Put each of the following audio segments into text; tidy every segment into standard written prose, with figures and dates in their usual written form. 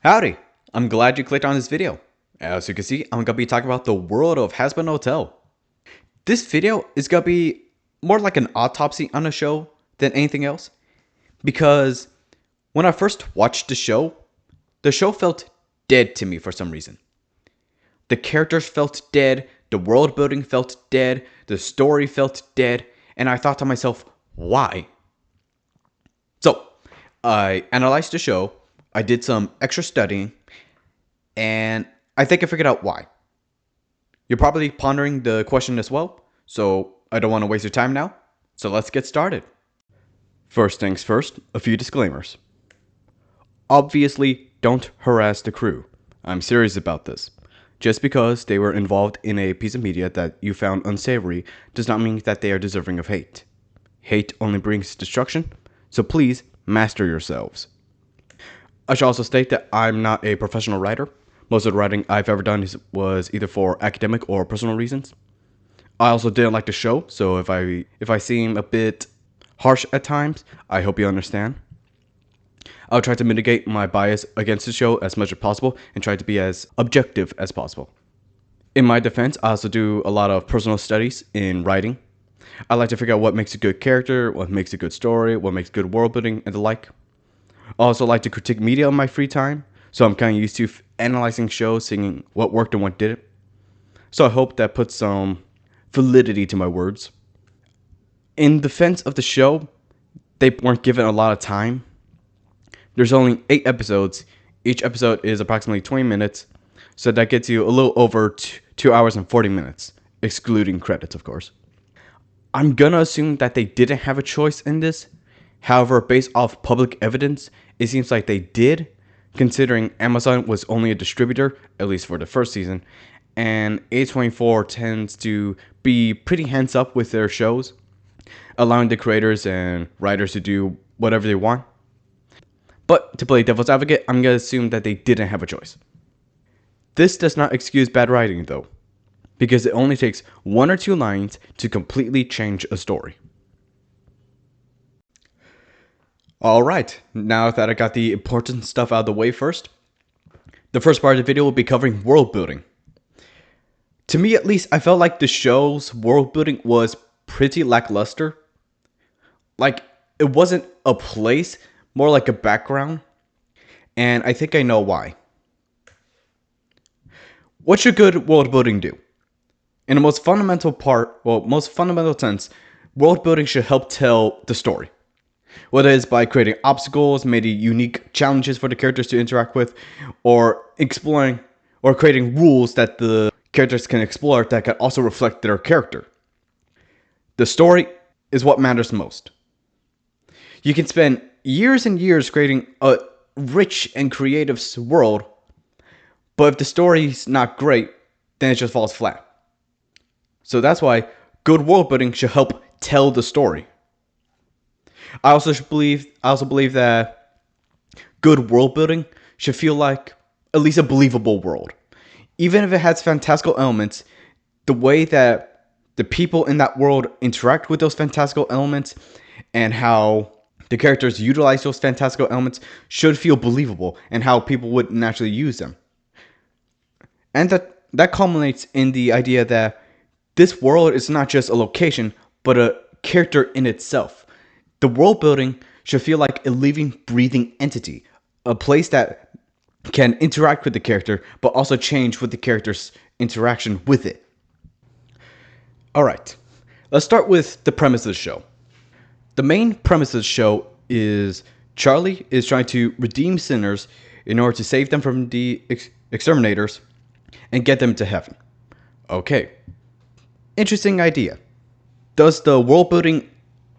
Howdy! I'm glad you clicked on this video. As you can see, I'm gonna be talking about the world of Hazbin Hotel. This video is gonna be more like an autopsy on a show than anything else, because when I first watched the show felt dead to me for some reason. The characters felt dead, the world building felt dead, the story felt dead, and I thought to myself, why? So, I analyzed the show, I did some extra studying, and I think I figured out why. You're probably pondering the question as well, so I don't want to waste your time now. So let's get started. First things first, a few disclaimers. Obviously, don't harass the crew. I'm serious about this. Just because they were involved in a piece of media that you found unsavory does not mean that they are deserving of hate. Hate only brings destruction, so please master yourselves. I should also state that I'm not a professional writer. Most of the writing I've ever done was either for academic or personal reasons. I also didn't like the show, so if I seem a bit harsh at times, I hope you understand. I'll try to mitigate my bias against the show as much as possible and try to be as objective as possible. In my defense, I also do a lot of personal studies in writing. I like to figure out what makes a good character, what makes a good story, what makes good world building, and the like. I also like to critique media on my free time, so I'm kind of used to analyzing shows, seeing what worked and what didn't. So I hope that puts some validity to my words. In defense of the show, they weren't given a lot of time. There's only 8 episodes. Each episode is approximately 20 minutes, so that gets you a little over 2 hours and 40 minutes, excluding credits, of course. I'm gonna assume that they didn't have a choice in this. However, based off public evidence, it seems like they did, considering Amazon was only a distributor, at least for the first season, and A24 tends to be pretty hands up with their shows, allowing the creators and writers to do whatever they want. But to play devil's advocate, I'm going to assume that they didn't have a choice. This does not excuse bad writing though, because it only takes 1 or 2 lines to completely change a story. Alright, now that I got the important stuff out of the way first, the first part of the video will be covering world building. To me at least, I felt like the show's world building was pretty lackluster. Like, it wasn't a place, more like a background, and I think I know why. What should good world building do? In the most fundamental sense, world building should help tell the story. Whether it's by creating obstacles, maybe unique challenges for the characters to interact with, or exploring or creating rules that the characters can explore that can also reflect their character. The story is what matters most. You can spend years and years creating a rich and creative world, but if the story's not great, then it just falls flat. So that's why good world building should help tell the story. I also believe that good world building should feel like at least a believable world. Even if it has fantastical elements, the way that the people in that world interact with those fantastical elements and how the characters utilize those fantastical elements should feel believable and how people would naturally use them. And that culminates in the idea that this world is not just a location, but a character in itself. The world building should feel like a living, breathing entity, a place that can interact with the character, but also change with the character's interaction with it. Alright, let's start with the premise of the show. The main premise of the show is Charlie is trying to redeem sinners in order to save them from the exterminators and get them to heaven. Okay, interesting idea. Does the world building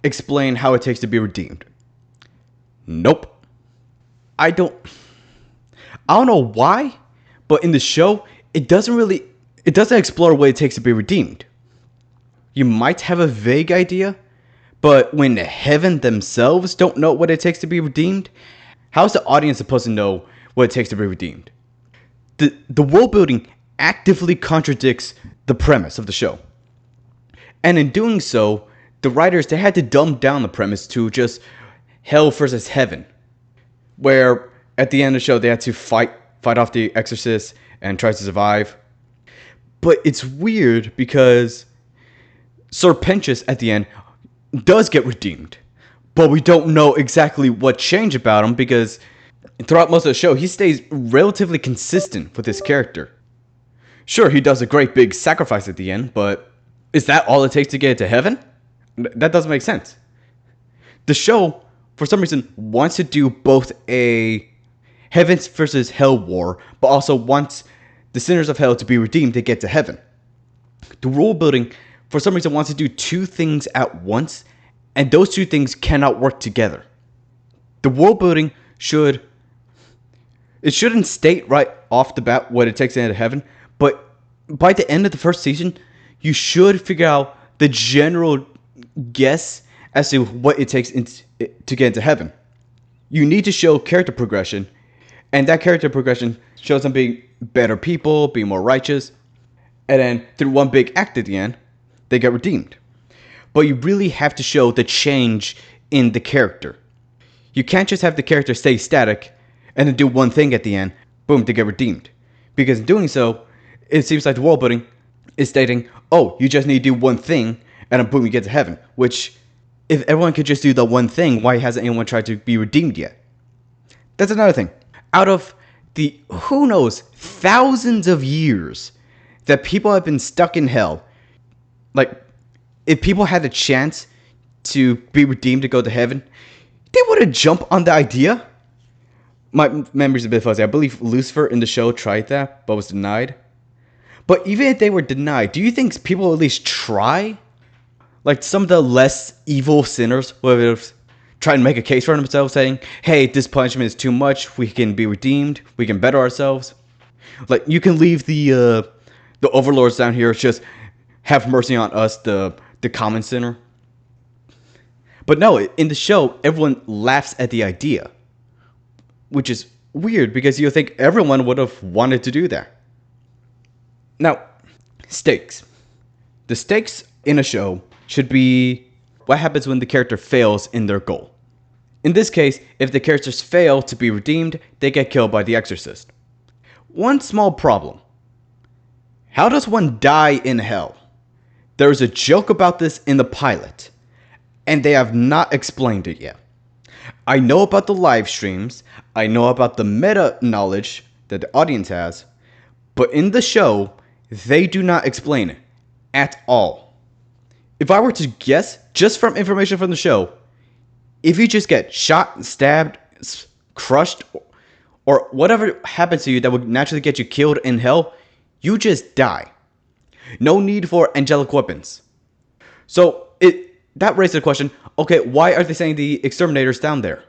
explain how it takes to be redeemed? Nope. I don't know why, but in the show, it doesn't explore what it takes to be redeemed. You might have a vague idea, but when heaven themselves don't know what it takes to be redeemed, how's the audience supposed to know what it takes to be redeemed? The world building actively contradicts the premise of the show. And in doing so, the writers, they had to dumb down the premise to just hell versus heaven, where At the end of the show, they had to fight off the exorcist and try to survive. But it's weird because Serpentius at the end does get redeemed. But we don't know exactly what changed about him because throughout most of the show, he stays relatively consistent with his character. Sure, he does a great big sacrifice at the end, but is that all it takes to get to heaven? That doesn't make sense. The show, for some reason, wants to do both a heavens versus hell war, but also wants the sinners of hell to be redeemed to get to heaven. The world building, for some reason, wants to do two things at once, and those two things cannot work together. The world building shouldn't state right off the bat what it takes to enter heaven, but by the end of the first season, you should figure out the general guess as to what it takes to get into heaven. You need to show character progression, and that character progression shows them being better people, being more righteous, and then through one big act at the end, they get redeemed. But you really have to show the change in the character. You can't just have the character stay static and then do one thing at the end, boom, they get redeemed. Because in doing so, it seems like the world building is stating, oh, you just need to do one thing, and then boom, you get to heaven. Which, if everyone could just do the one thing, why hasn't anyone tried to be redeemed yet? That's another thing. Out of the, who knows, thousands of years that people have been stuck in hell, like, if people had a chance to be redeemed to go to heaven, they wouldn't jump on the idea. My memory's a bit fuzzy. I believe Lucifer in the show tried that, but was denied. But even if they were denied, do you think people will at least try? Like some of the less evil sinners would try and make a case for themselves, saying, hey, this punishment is too much. We can be redeemed. We can better ourselves. Like, you can leave the overlords down here. Just have mercy on us, the common sinner. But no, in the show, everyone laughs at the idea. Which is weird, because you think everyone would have wanted to do that. Now, stakes. The stakes in a show should be what happens when the character fails in their goal. In this case, if the characters fail to be redeemed, they get killed by the exorcist. One small problem. How does one die in hell? There is a joke about this in the pilot, and they have not explained it yet. I know about the live streams, I know about the meta knowledge that the audience has, but in the show, they do not explain it at all. If I were to guess, just from information from the show, if you just get shot, stabbed, crushed, or whatever happens to you that would naturally get you killed in hell, you just die. No need for angelic weapons. So that raises the question, okay, why are they saying the exterminators down there?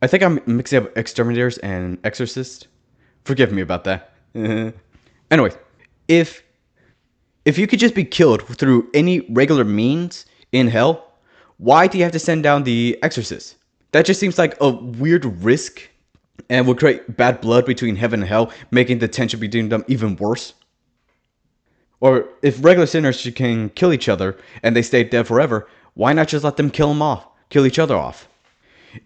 I think I'm mixing up exterminators and exorcist. Forgive me about that. Anyway, if you could just be killed through any regular means in hell, why do you have to send down the exorcist? That just seems like a weird risk and would create bad blood between heaven and hell, making the tension between them even worse. Or if regular sinners can kill each other and they stay dead forever, why not just let them kill each other off?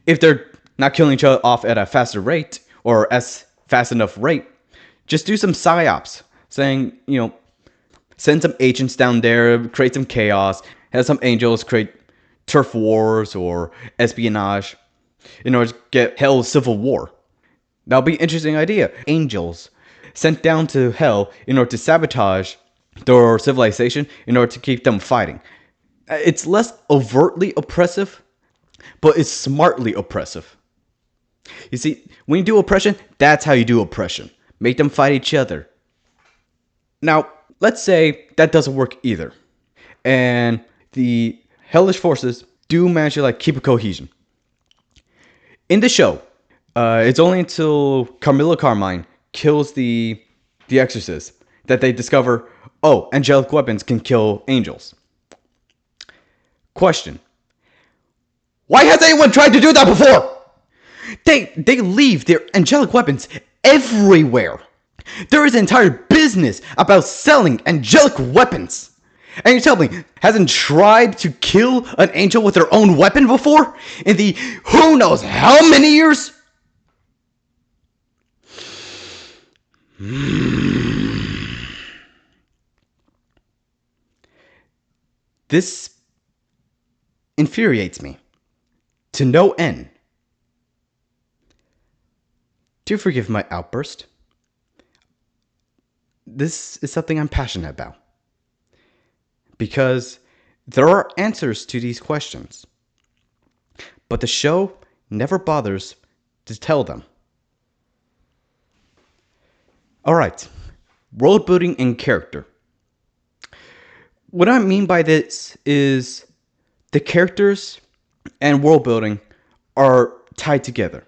If they're not killing each other off at a faster rate, or as fast enough rate, just do some psyops, saying, send some agents down there, create some chaos, have some angels create turf wars or espionage in order to get hell's civil war. That would be an interesting idea. Angels sent down to hell in order to sabotage their civilization in order to keep them fighting. It's less overtly oppressive, but it's smartly oppressive. You see, when you do oppression, that's how you do oppression. Make them fight each other. Now, let's say that doesn't work either, and the hellish forces do manage to keep a cohesion. In the show, it's only until Carmilla Carmine kills the exorcist that they discover, oh, angelic weapons can kill angels. Question. Why has anyone tried to do that before? They leave their angelic weapons everywhere. There is an entire business about selling angelic weapons. And you tell me, hasn't tried to kill an angel with their own weapon before? In the who knows how many years? This infuriates me to no end. Do forgive my outburst. This is something I'm passionate about. Because there are answers to these questions. But the show never bothers to tell them. Alright, world building and character. What I mean by this is the characters and world building are tied together.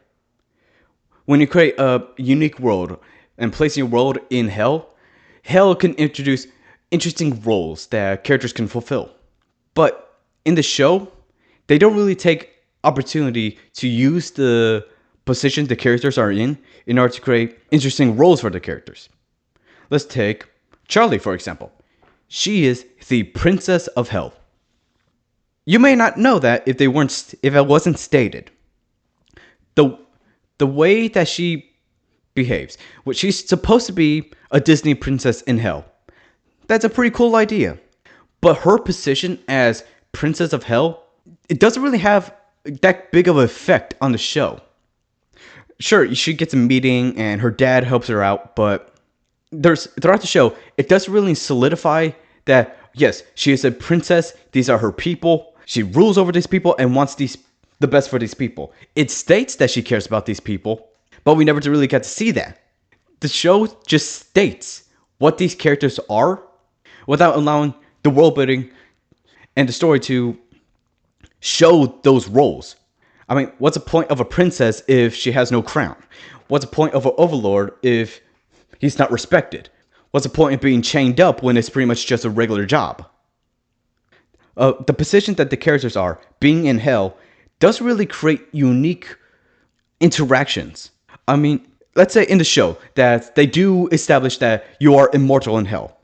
When you create a unique world and place your world in hell, hell can introduce interesting roles that characters can fulfill. But in the show, they don't really take opportunity to use the position the characters are in order to create interesting roles for the characters. Let's take Charlie, for example. She is the princess of hell. You may not know that if it wasn't stated. The the way that she behaves, which she's supposed to be a Disney princess in hell. That's a pretty cool idea. But her position as princess of hell, it doesn't really have that big of an effect on the show. Sure, she gets a meeting and her dad helps her out, but throughout the show, it doesn't really solidify that yes, she is a princess, these are her people, she rules over these people and wants the best for these people. It states that she cares about these people, but we never really get to see that. The show just states what these characters are without allowing the world building and the story to show those roles. I mean, what's the point of a princess if she has no crown? What's the point of an overlord if he's not respected? What's the point of being chained up when it's pretty much just a regular job? The position that the characters are, being in hell, does really create unique interactions. I mean, let's say in the show that they do establish that you are immortal in hell.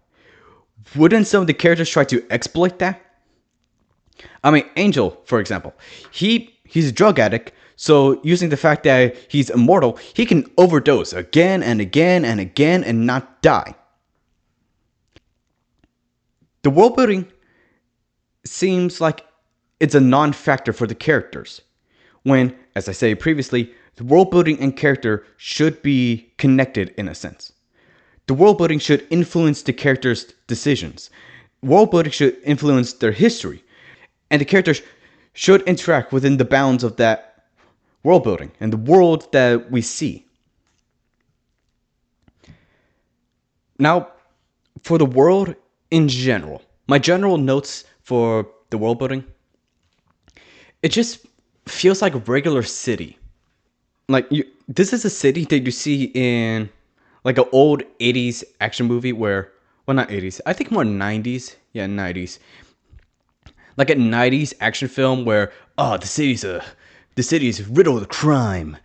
Wouldn't some of the characters try to exploit that? I mean, Angel, for example, he's a drug addict, so using the fact that he's immortal, he can overdose again and again and again and not die. The world building seems like it's a non-factor for the characters, when, as I said previously, the world building and character should be connected in a sense. The world building should influence the characters' decisions. World building should influence their history. And the characters should interact within the bounds of that world building and the world that we see. Now, for the world in general, my general notes for the world building, it just feels like a regular city. This is a city that you see in like an old 80s action movie where, well, not 80s, I think more 90s. Yeah, 90s. Like a 90s action film where, oh, the city's riddled with crime.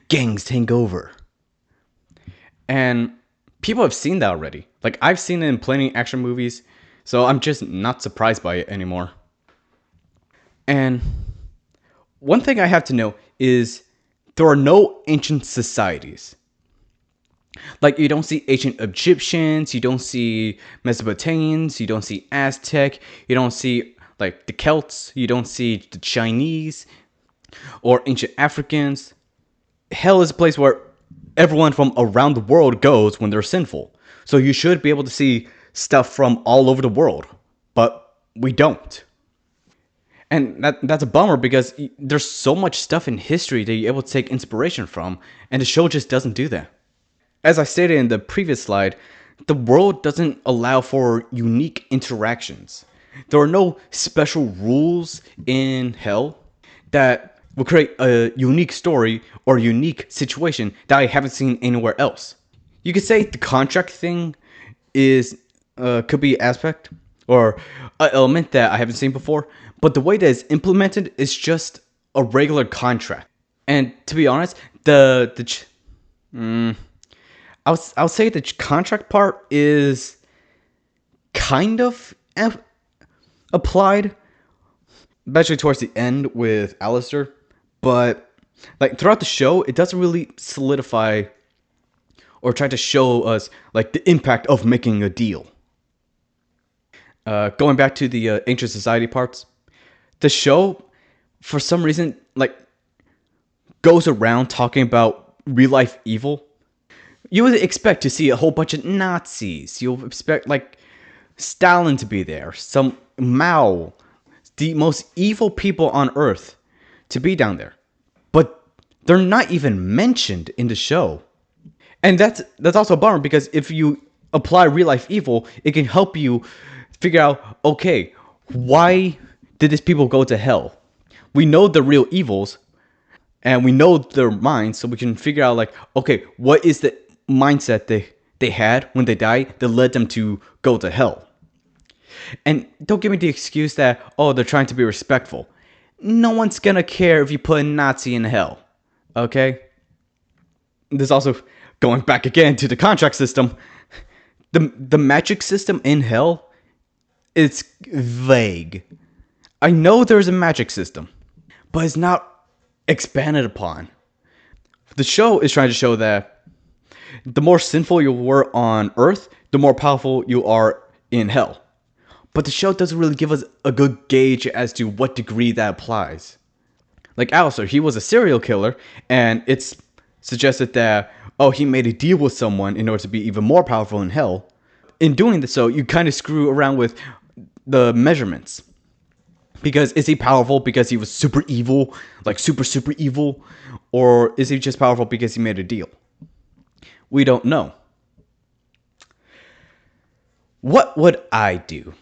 Gangs take over. And people have seen that already. Like, I've seen it in plenty action movies, so I'm just not surprised by it anymore. And one thing I have to know is there are no ancient societies. Like, you don't see ancient Egyptians, you don't see Mesopotamians, you don't see Aztec, you don't see, like, the Celts, you don't see the Chinese, or ancient Africans. Hell is a place where everyone from around the world goes when they're sinful. So you should be able to see stuff from all over the world. But we don't. And that's a bummer because there's so much stuff in history that you're able to take inspiration from, and the show just doesn't do that. As I stated in the previous slide, the world doesn't allow for unique interactions. There are no special rules in hell that will create a unique story or a unique situation that I haven't seen anywhere else. You could say the contract thing is could be an aspect or an element that I haven't seen before, but the way that it's implemented is just a regular contract. And to be honest, I'll say the contract part is kind of applied, especially towards the end with Alastor. But like throughout the show, it doesn't really solidify or try to show us like the impact of making a deal. Going back to the ancient society parts, the show, for some reason, like goes around talking about real life evil. You would expect to see a whole bunch of Nazis. You'll expect like Stalin to be there, some Mao, the most evil people on Earth, to be down there. But they're not even mentioned in the show. And that's also a bummer, because if you apply real life evil, it can help you figure out, okay, why did these people go to hell? We know the real evils, and we know their minds, so we can figure out like, okay, what is the mindset they had when they died that led them to go to hell? And don't give me the excuse that, oh, they're trying to be respectful. No one's gonna care if you put a Nazi in hell. Okay? There's also, going back again to the contract system, the magic system in hell, it's vague. I know there's a magic system, but it's not expanded upon. The show is trying to show that the more sinful you were on Earth, the more powerful you are in hell. But the show doesn't really give us a good gauge as to what degree that applies. Like Alastor, he was a serial killer, and it's suggested that, oh, he made a deal with someone in order to be even more powerful in hell. In doing this, so you kind of screw around with the measurements. Because is he powerful because he was super evil, like super, super evil? Or is he just powerful because he made a deal? We don't know. What would I do?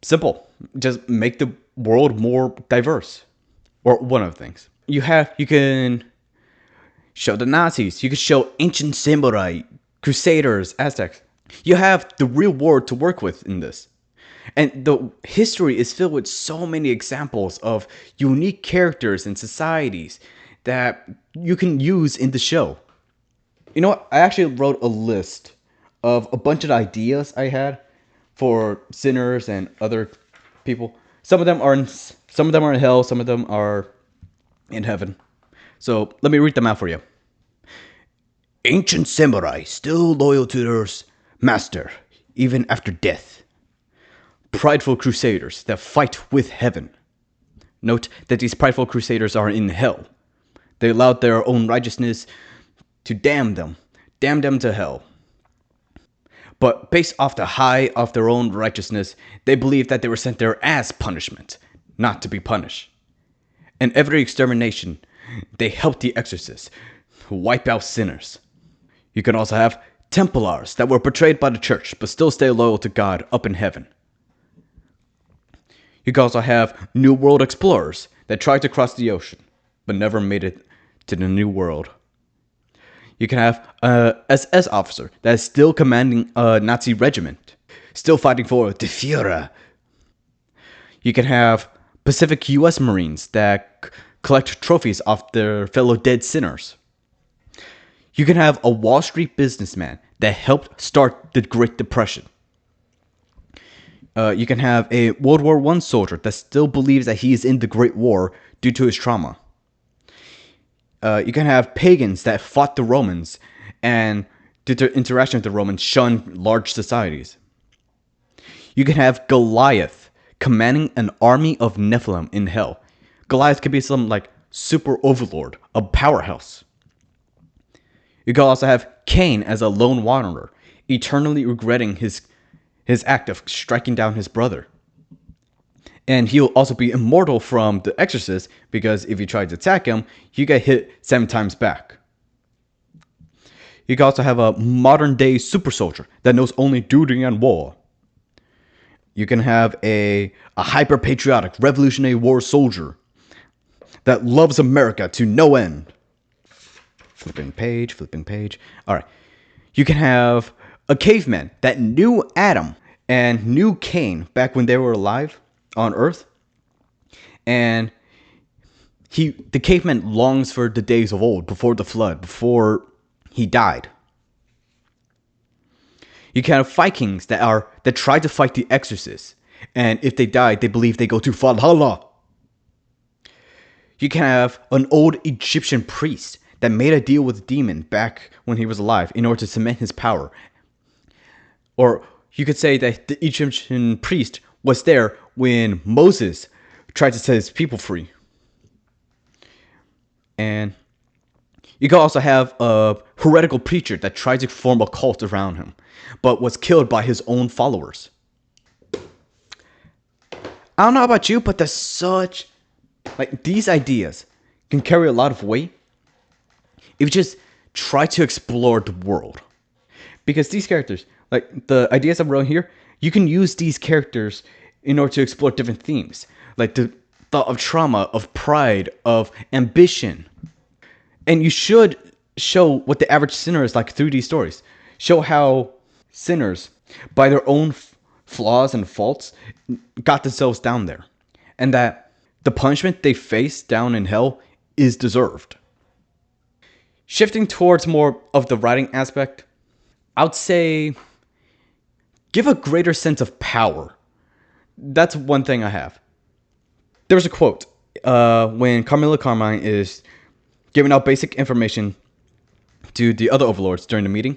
Simple. Just make the world more diverse. Or one of the things. You can show the Nazis. You can show ancient samurai, crusaders, Aztecs. You have the real world to work with in this. And the history is filled with so many examples of unique characters and societies that you can use in the show. You know what? I actually wrote a list of a bunch of ideas I had for sinners and other people. Some of them are in hell, some of them are in heaven. So let me read them out for you. Ancient samurai still loyal to their master even after death. Prideful crusaders that fight with heaven. Note that these prideful crusaders are in hell. They allowed their own righteousness to damn them to hell. But based off the high of their own righteousness, they believed that they were sent there as punishment, not to be punished. In every extermination, they helped the exorcists wipe out sinners. You can also have Templars that were betrayed by the church, but still stay loyal to God up in heaven. You can also have New World explorers that tried to cross the ocean, but never made it to the New World. You can have a SS officer that is still commanding a Nazi regiment, still fighting for the Führer. You can have Pacific US Marines that collect trophies off their fellow dead sinners. You can have a Wall Street businessman that helped start the Great Depression. You can have a World War I soldier that still believes that he is in the Great War due to his trauma. You can have pagans that fought the Romans and due to interaction with the Romans shunned large societies. You can have Goliath commanding an army of Nephilim in hell. Goliath could be some like super overlord, a powerhouse. You can also have Cain as a lone wanderer, eternally regretting his act of striking down his brother. And he'll also be immortal from the Exorcist, because if you try to attack him, you get hit 7 times back. You can also have a modern day super soldier that knows only duty and war. You can have a hyper patriotic Revolutionary War soldier that loves America to no end. Flipping page. Alright. You can have a caveman that knew Adam and knew Cain back when they were alive on Earth. And the caveman longs for the days of old, before the flood, before he died. You can have Vikings that try to fight the Exorcist, and if they die, they believe they go to Valhalla. You can have an old Egyptian priest that made a deal with the demon back when he was alive in order to cement his power. Or you could say that the Egyptian priest was there when Moses tried to set his people free. And you could also have a heretical preacher that tried to form a cult around him, but was killed by his own followers. I don't know about you, but there's such... like, these ideas can carry a lot of weight if you just try to explore the world. Because these characters, like the ideas I'm wrote here, you can use these characters in order to explore different themes. Like the thought of trauma, of pride, of ambition. And you should show what the average sinner is like through these stories. Show how sinners, by their own flaws and faults, got themselves down there. And that the punishment they face down in hell is deserved. Shifting towards more of the writing aspect, I would say give a greater sense of power. That's one thing I have. There's a quote when Carmilla Carmine is giving out basic information to the other overlords during the meeting.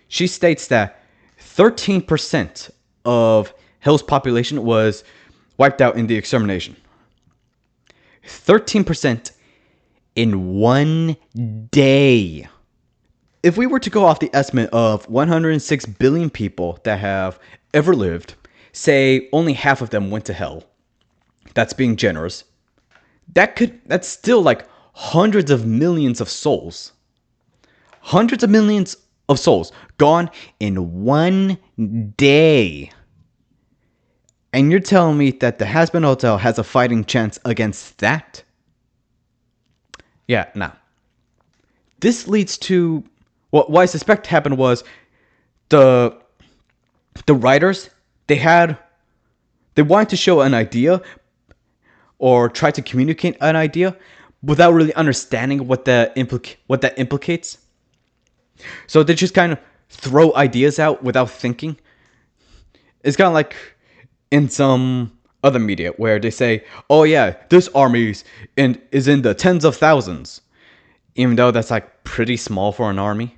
She states that 13% of Hell's population was wiped out in the extermination. 13% in one day. If we were to go off the estimate of 106 billion people that have ever lived, say only half of them went to hell. That's being generous. That's still like hundreds of millions of souls. Hundreds of millions of souls gone in one day. And you're telling me that the Hazbin Hotel has a fighting chance against that? Yeah, nah. This leads to what I suspect happened was the writers, they wanted to show an idea or try to communicate an idea without really understanding what that implicates. So they just kind of throw ideas out without thinking. It's kind of like in some other media where they say, oh yeah, this army is in the tens of thousands. Even though that's like pretty small for an army.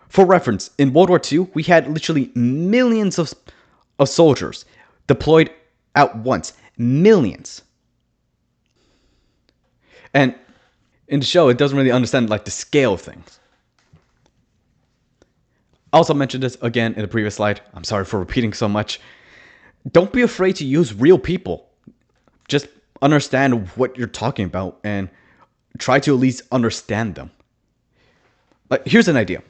For reference, in World War II, we had literally millions of soldiers deployed at once. Millions. And in the show, it doesn't really understand like the scale of things. I also mentioned this again in the previous slide. I'm sorry for repeating so much. Don't be afraid to use real people. Just understand what you're talking about and try to at least understand them. Like, here's an idea.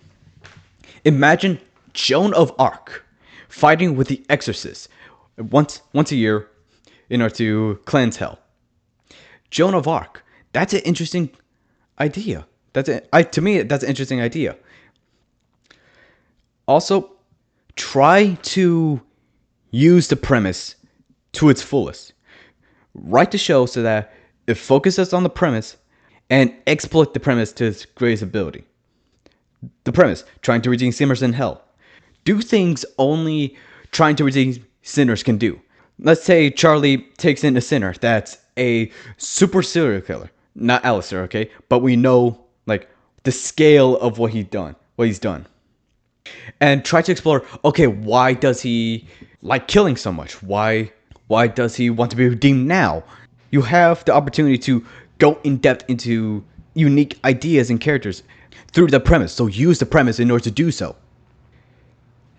Imagine Joan of Arc fighting with the Exorcist once a year in order to cleanse hell. Joan of Arc. That's an interesting idea. To me, that's an interesting idea. Also, try to use the premise to its fullest. Write the show so that it focuses on the premise and exploit the premise to its greatest ability. The premise, trying to redeem sinners in hell. Do things only trying to redeem sinners can do. Let's say Charlie takes in a sinner that's a super serial killer. Not Alastor, okay? But we know like the scale of what he's done. And try to explore, okay, why does he like killing so much? Why does he want to be redeemed now? You have the opportunity to go in depth into unique ideas and characters through the premise. So use the premise in order to do so.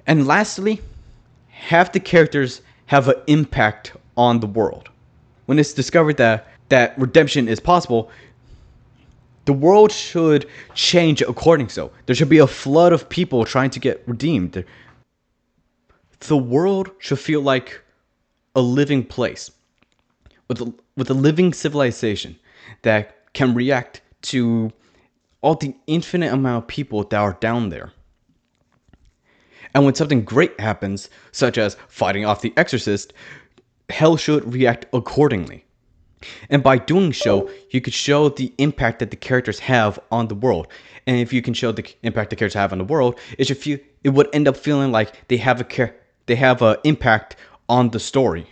And lastly, have the characters have an impact on the world. When it's discovered that redemption is possible, the world should change according so. There should be a flood of people trying to get redeemed. The world should feel like a living place with a living civilization that can react to all the infinite amount of people that are down there. And when something great happens, such as fighting off the Exorcist, hell should react accordingly. And by doing so, you could show the impact that the characters have on the world. And if you can show the impact the characters have on the world, it would end up feeling like they have an impact on the story.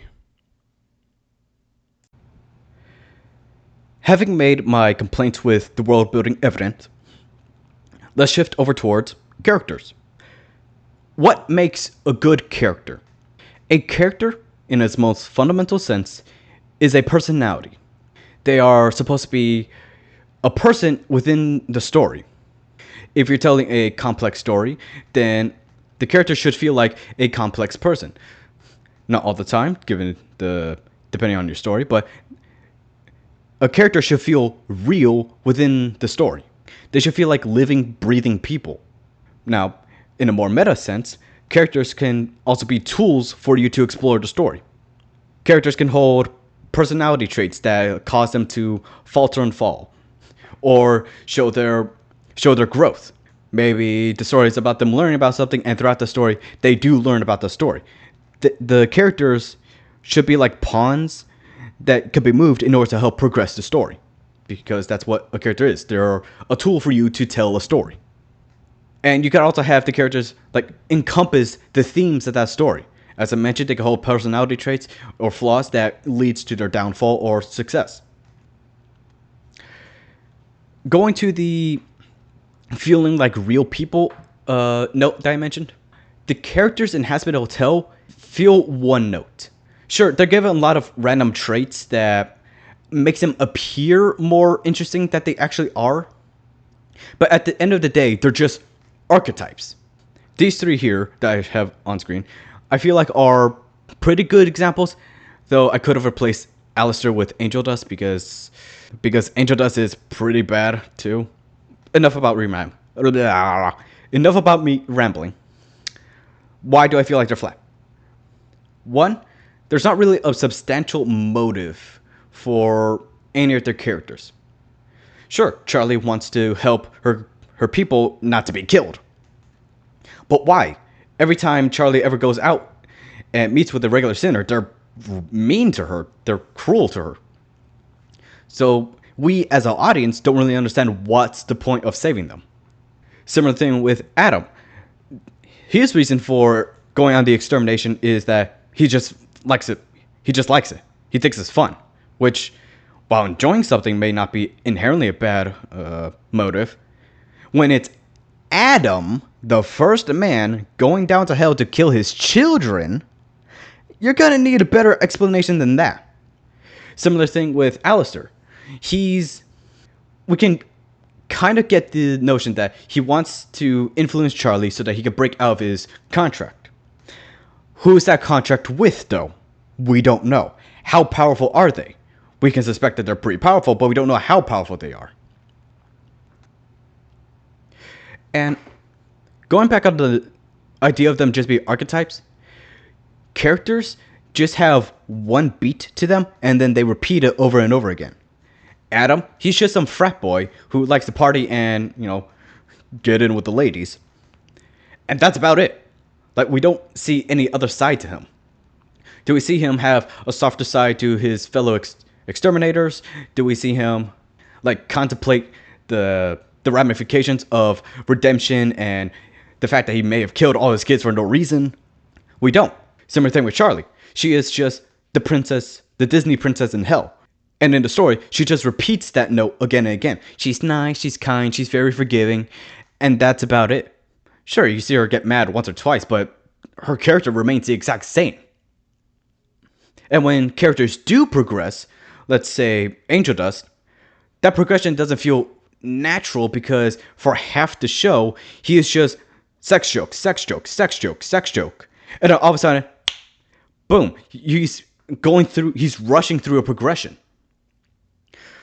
Having made my complaints with the world building evident, let's shift over towards characters. What makes a good character? A character, in its most fundamental sense, is a personality. They are supposed to be a person within the story. If you're telling a complex story, then the character should feel like a complex person. Not all the time, depending on your story, but a character should feel real within the story. They should feel like living, breathing people. Now, in a more meta sense, characters can also be tools for you to explore the story. Characters can hold personality traits that cause them to falter and fall, or show their growth. Maybe the story is about them learning about something, and throughout the story, they do learn about the story. The characters should be like pawns that could be moved in order to help progress the story, because that's what a character is. They're a tool for you to tell a story. And you can also have the characters like encompass the themes of that story. As I mentioned, they can hold personality traits or flaws that leads to their downfall or success. Going to the feeling like real people note that I mentioned, the characters in Hazbin Hotel feel one note. Sure, they're given a lot of random traits that makes them appear more interesting than they actually are. But at the end of the day, they're just archetypes. These three here that I have on screen, I feel like are pretty good examples, though I could have replaced Alastor with Angel Dust because Angel Dust is pretty bad too. Enough about Enough about me rambling. Why do I feel like they're flat? One, there's not really a substantial motive for any of their characters. Sure, Charlie wants to help her people not to be killed. But why? Every time Charlie ever goes out and meets with a regular sinner, they're mean to her. They're cruel to her. So we as an audience don't really understand what's the point of saving them. Similar thing with Adam. His reason for going on the extermination is that he just likes it. He just likes it. He thinks it's fun. Which, while enjoying something may not be inherently a bad motive, when it's Adam, the first man, going down to hell to kill his children, you're gonna need a better explanation than that. Similar thing with Alastor. We can kind of get the notion that he wants to influence Charlie so that he can break out of his contract. Who is that contract with, though? We don't know. How powerful are they? We can suspect that they're pretty powerful, but we don't know how powerful they are. And going back on the idea of them just being archetypes, characters just have one beat to them, and then they repeat it over and over again. Adam, he's just some frat boy who likes to party and, get in with the ladies. And that's about it. Like, we don't see any other side to him. Do we see him have a softer side to his fellow exterminators? Do we see him, contemplate the ramifications of redemption and the fact that he may have killed all his kids for no reason? We don't. Similar thing with Charlie. She is just the princess, the Disney princess in hell. And in the story, she just repeats that note again and again. She's nice, she's kind, she's very forgiving, and that's about it. Sure, you see her get mad once or twice, but her character remains the exact same. And when characters do progress, let's say Angel Dust, that progression doesn't feel natural because for half the show, he is just sex joke, sex joke, sex joke, sex joke. And then all of a sudden, boom, he's rushing through a progression.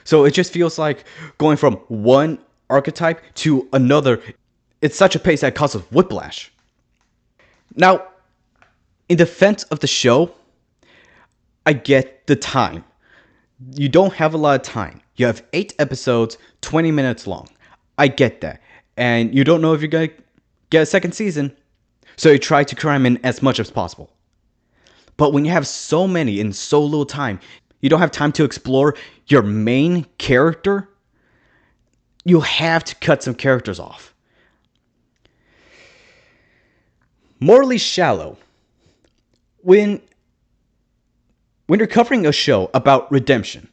So it just feels like going from one archetype to another. It's such a pace that causes whiplash. Now, in defense of the show, I get the time. You don't have a lot of time. You have 8 episodes, 20 minutes long. I get that. And you don't know if you're going to get a second season. So you try to cram in as much as possible. But when you have so many in so little time, you don't have time to explore your main character, you have to cut some characters off. Morally shallow. When you're covering a show about redemption,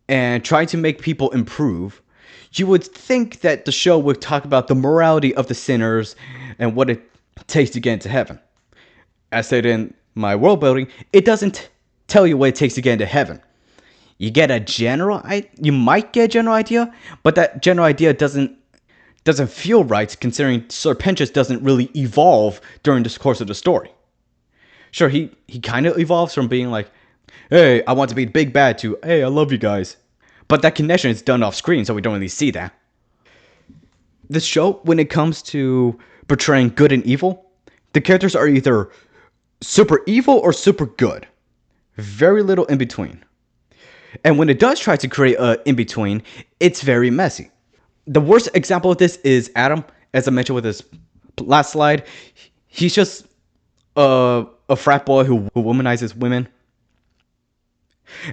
and trying to make people improve, you would think that the show would talk about the morality of the sinners and what it takes to get into heaven. As stated in my world building, it doesn't tell you what it takes to get into heaven. You get a you might get a general idea, but that general idea doesn't feel right, considering Sir Pentious doesn't really evolve during the course of the story. Sure, he kind of evolves from being like, hey, I want to be the big bad, to, hey, I love you guys. But that connection is done off screen, so we don't really see that. This show, when it comes to portraying good and evil, the characters are either super evil or super good. Very little in between. And when it does try to create a in between, it's very messy. The worst example of this is Adam, as I mentioned with his last slide. He's just a frat boy who womanizes women.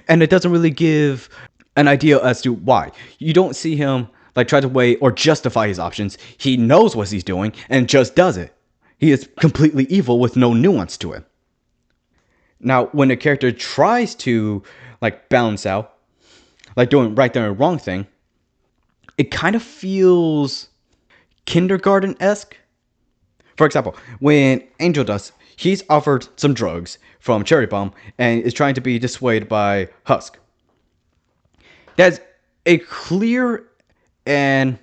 And it doesn't really give an idea as to why. You don't see him like try to weigh or justify his options. He knows what he's doing and just does it. He is completely evil with no nuance to it. Now, when a character tries to like balance out, like doing right thing and wrong thing, it kind of feels kindergarten-esque. For example, when Angel Dust, he's offered some drugs from Cherry Bomb and is trying to be dissuaded by Husk. That's a clear and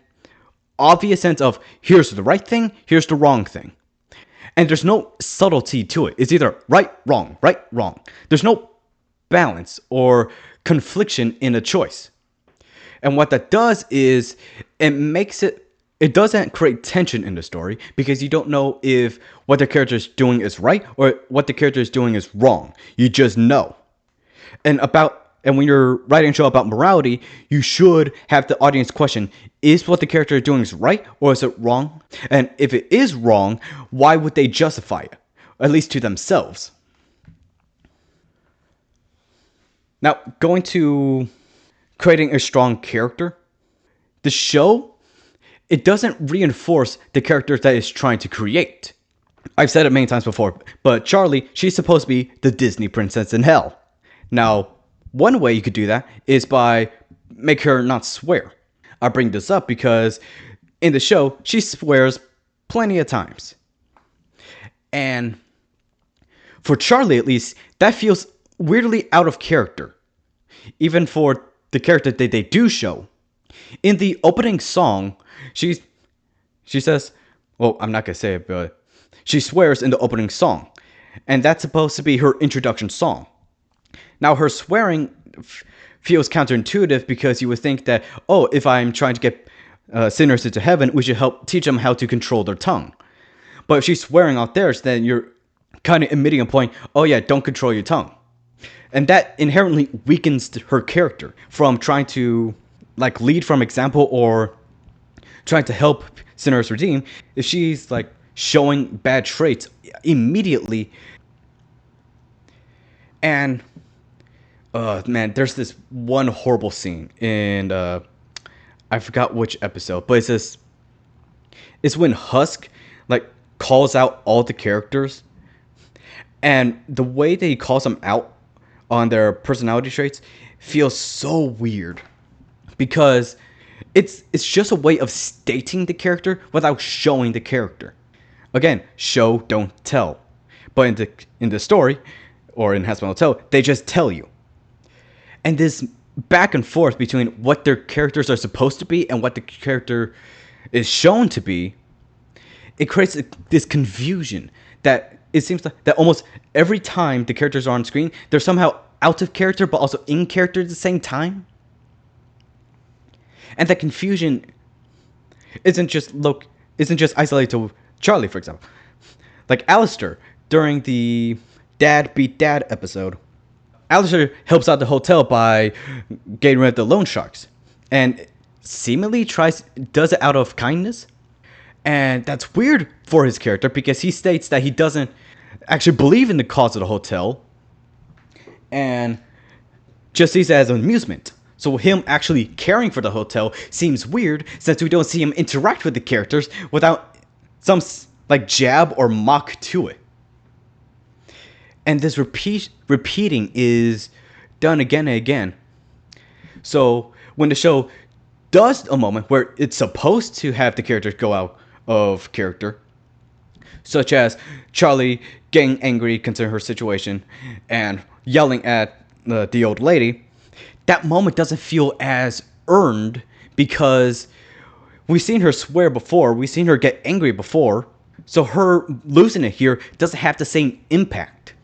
obvious sense of here's the right thing, here's the wrong thing. And there's no subtlety to it. It's either right, wrong, right, wrong. There's no balance or confliction in a choice. And what that does is it doesn't create tension in the story because you don't know if what the character is doing is right or what the character is doing is wrong. You just know. And when you're writing a show about morality, you should have the audience question, is what the character is doing is right or is it wrong? And if it is wrong, why would they justify it? At least to themselves. Now, going to creating a strong character, the show, it doesn't reinforce the characters that it's trying to create. I've said it many times before, but Charlie, she's supposed to be the Disney princess in hell. Now, one way you could do that is by make her not swear. I bring this up because in the show, she swears plenty of times. And for Charlie, at least, that feels weirdly out of character. Even for the character that they do show. In the opening song, she says, well, I'm not going to say it, but she swears in the opening song. And that's supposed to be her introduction song. Now, her swearing feels counterintuitive because you would think that, oh, if I'm trying to get sinners into heaven, we should help teach them how to control their tongue. But if she's swearing out there, then you're kind of emitting a point, oh yeah, don't control your tongue. And that inherently weakens her character from trying to like lead from example or trying to help sinners redeem. If she's like showing bad traits immediately. And man, there's this one horrible scene in I forgot which episode, but it's when Husk like calls out all the characters, and the way that he calls them out on their personality traits feels so weird because it's just a way of stating the character without showing the character. Again, show, don't tell. But in the story, or in Hazbin Hotel, they just tell you. And this back and forth between what their characters are supposed to be and what the character is shown to be, it creates this confusion that it seems like that almost every time the characters are on screen, they're somehow out of character but also in character at the same time. And that confusion isn't just isolated to Charlie, for example. Like Alastor, during the Dad Beat Dad episode, Alastor helps out the hotel by getting rid of the loan sharks. And seemingly does it out of kindness. And that's weird for his character because he states that he doesn't actually believe in the cause of the hotel and just sees it as an amusement. So him actually caring for the hotel seems weird since we don't see him interact with the characters without some like jab or mock to it. And this repeating is done again and again. So when the show does a moment where it's supposed to have the characters go out of character, such as Charlie getting angry concerning her situation and yelling at the old lady, that moment doesn't feel as earned because we've seen her swear before, we've seen her get angry before, so her losing it here doesn't have the same impact.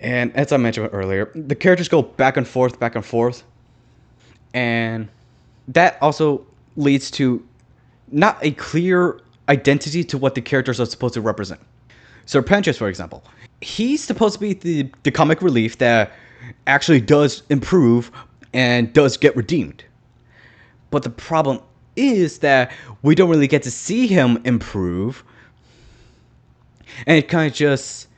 And as I mentioned earlier, the characters go back and forth, and that also leads to not a clear identity to what the characters are supposed to represent. Sir Pentious, for example, he's supposed to be the comic relief that actually does improve and does get redeemed. But the problem is that we don't really get to see him improve. And it kind of just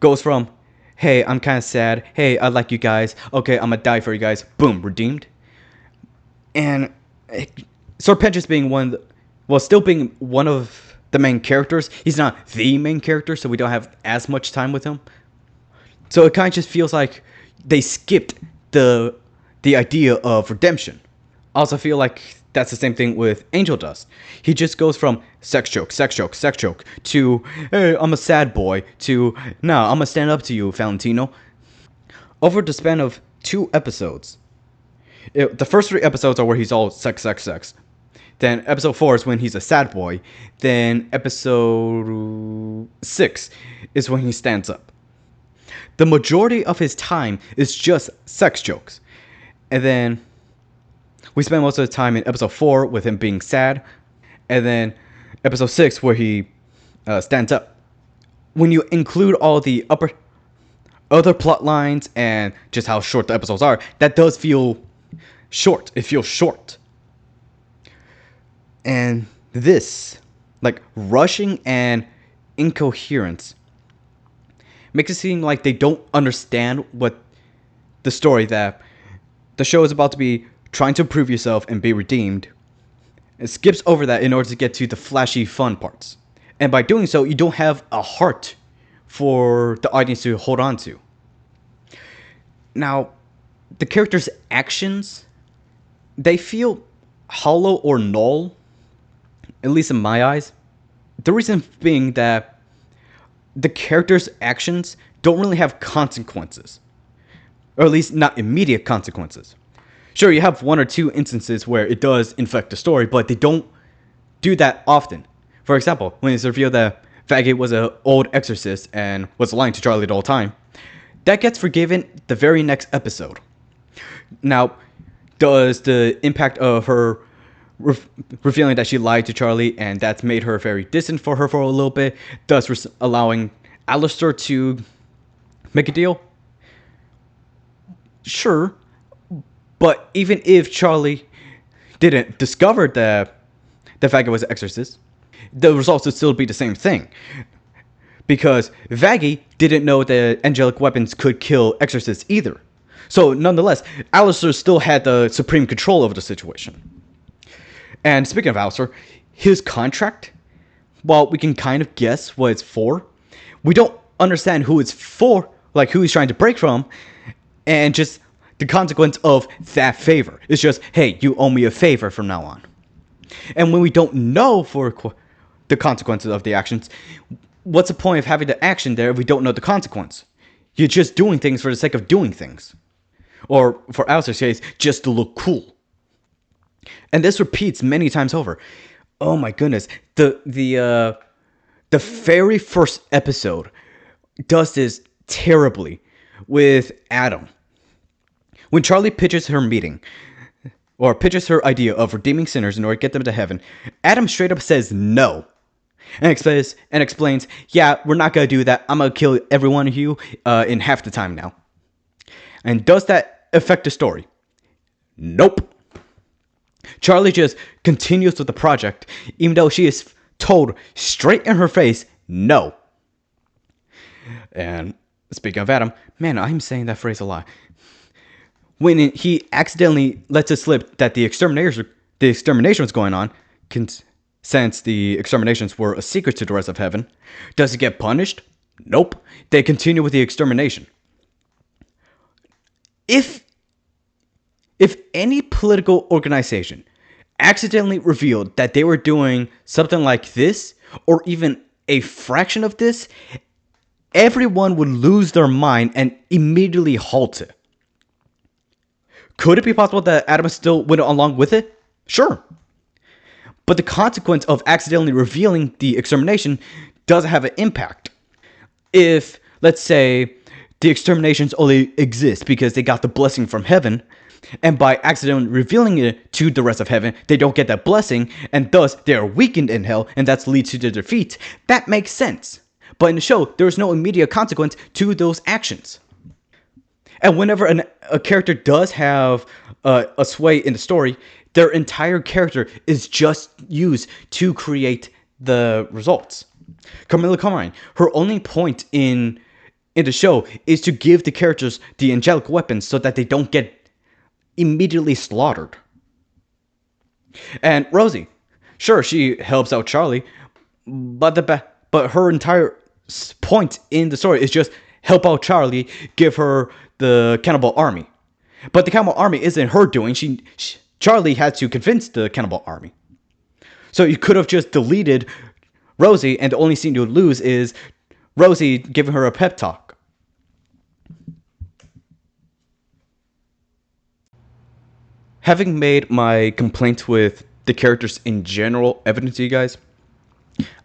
goes from, hey, I'm kind of sad. Hey, I like you guys. Okay, I'm going to die for you guys. Boom, redeemed. And Sir Pentious being still being one of the main characters. He's not the main character, so we don't have as much time with him. So it kind of just feels like they skipped the idea of redemption. I also feel like that's the same thing with Angel Dust. He just goes from sex joke, sex joke, sex joke to, hey, I'm a sad boy, to, nah, I'm gonna stand up to you, Valentino. Over the span of 2 episodes, the first 3 episodes are where he's all sex, sex, sex. Then episode 4 is when he's a sad boy. Then episode 6 is when he stands up. The majority of his time is just sex jokes. And then we spend most of the time in episode 4 with him being sad. And then episode 6 where he stands up. When you include all the other plot lines and just how short the episodes are, that does feel short. It feels short. And this, like, rushing and incoherence, makes it seem like they don't understand what the story that the show is about to be trying to prove yourself and be redeemed. It skips over that in order to get to the flashy fun parts. And by doing so, you don't have a heart for the audience to hold on to. Now, the characters' actions, they feel hollow or null, at least in my eyes. The reason being that the characters' actions don't really have consequences. Or at least not immediate consequences. Sure, you have 1 or 2 instances where it does infect the story, but they don't do that often. For example, when it's revealed that Faggot was an old exorcist and was lying to Charlie the whole time, that gets forgiven the very next episode. Now, does the impact of her revealing that she lied to Charlie and that's made her very distant for her for a little bit, thus allowing Alastor to make a deal? Sure, but even if Charlie didn't discover that the Vaggie was an exorcist, the results would still be the same thing. Because Vaggie didn't know that angelic weapons could kill exorcists either. So nonetheless, Alastor still had the supreme control over the situation. And speaking of Alastor, his contract, while we can kind of guess what it's for, we don't understand who it's for, like who he's trying to break from, and just the consequence of that favor. It's just, hey, you owe me a favor from now on. And when we don't know for the consequences of the actions, what's the point of having the action there if we don't know the consequence? You're just doing things for the sake of doing things. Or, for Alastor's case, just to look cool. And this repeats many times over. Oh my goodness. The very first episode does this terribly with Adam. When Charlie pitches her meeting, or pitches her idea of redeeming sinners in order to get them to heaven, Adam straight up says no. And explains, yeah, we're not going to do that. I'm going to kill every one of you in half the time now. And does that affect the story? Nope. Charlie just continues with the project, even though she is told straight in her face, no. And speaking of Adam, man, I'm saying that phrase a lot. When he accidentally lets it slip that the extermination was going on, since the exterminations were a secret to the rest of heaven, does he get punished? Nope. They continue with the extermination. If If any political organization accidentally revealed that they were doing something like this, or even a fraction of this, everyone would lose their mind and immediately halt it. Could it be possible that Adam still went along with it? Sure. But the consequence of accidentally revealing the extermination doesn't have an impact. If, let's say, the exterminations only exist because they got the blessing from heaven, and by accidentally revealing it to the rest of heaven, they don't get that blessing, and thus they are weakened in hell, and that leads to their defeat, that makes sense. But in the show, there is no immediate consequence to those actions. And whenever a character does have a sway in the story, their entire character is just used to create the results. Camilla Carmine, her only point in the show is to give the characters the angelic weapons so that they don't get immediately slaughtered. And Rosie, sure, she helps out Charlie, but her entire point in the story is just help out Charlie, give her the cannibal army. But the cannibal army isn't her doing. Charlie had to convince the cannibal army. So you could have just deleted Rosie, and the only scene you would lose is Rosie giving her a pep talk. Having made my complaints with the characters in general evident to you guys,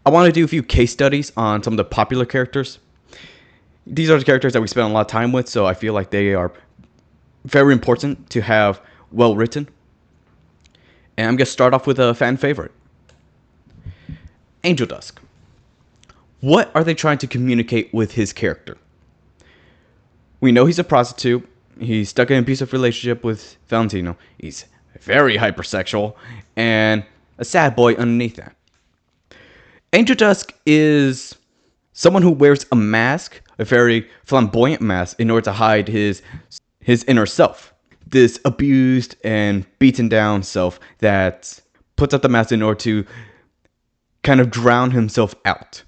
I want to do a few case studies on some of the popular characters. These are the characters that we spend a lot of time with, so I feel like they are very important to have well written. And I'm going to start off with a fan favorite. Angel Dusk. What are they trying to communicate with his character? We know he's a prostitute. He's stuck in an abusive relationship with Valentino. He's very hypersexual and a sad boy underneath that. Angel Dusk is someone who wears a mask, a very flamboyant mask, in order to hide his inner self. This abused and beaten down self that puts up the mask in order to kind of drown himself out.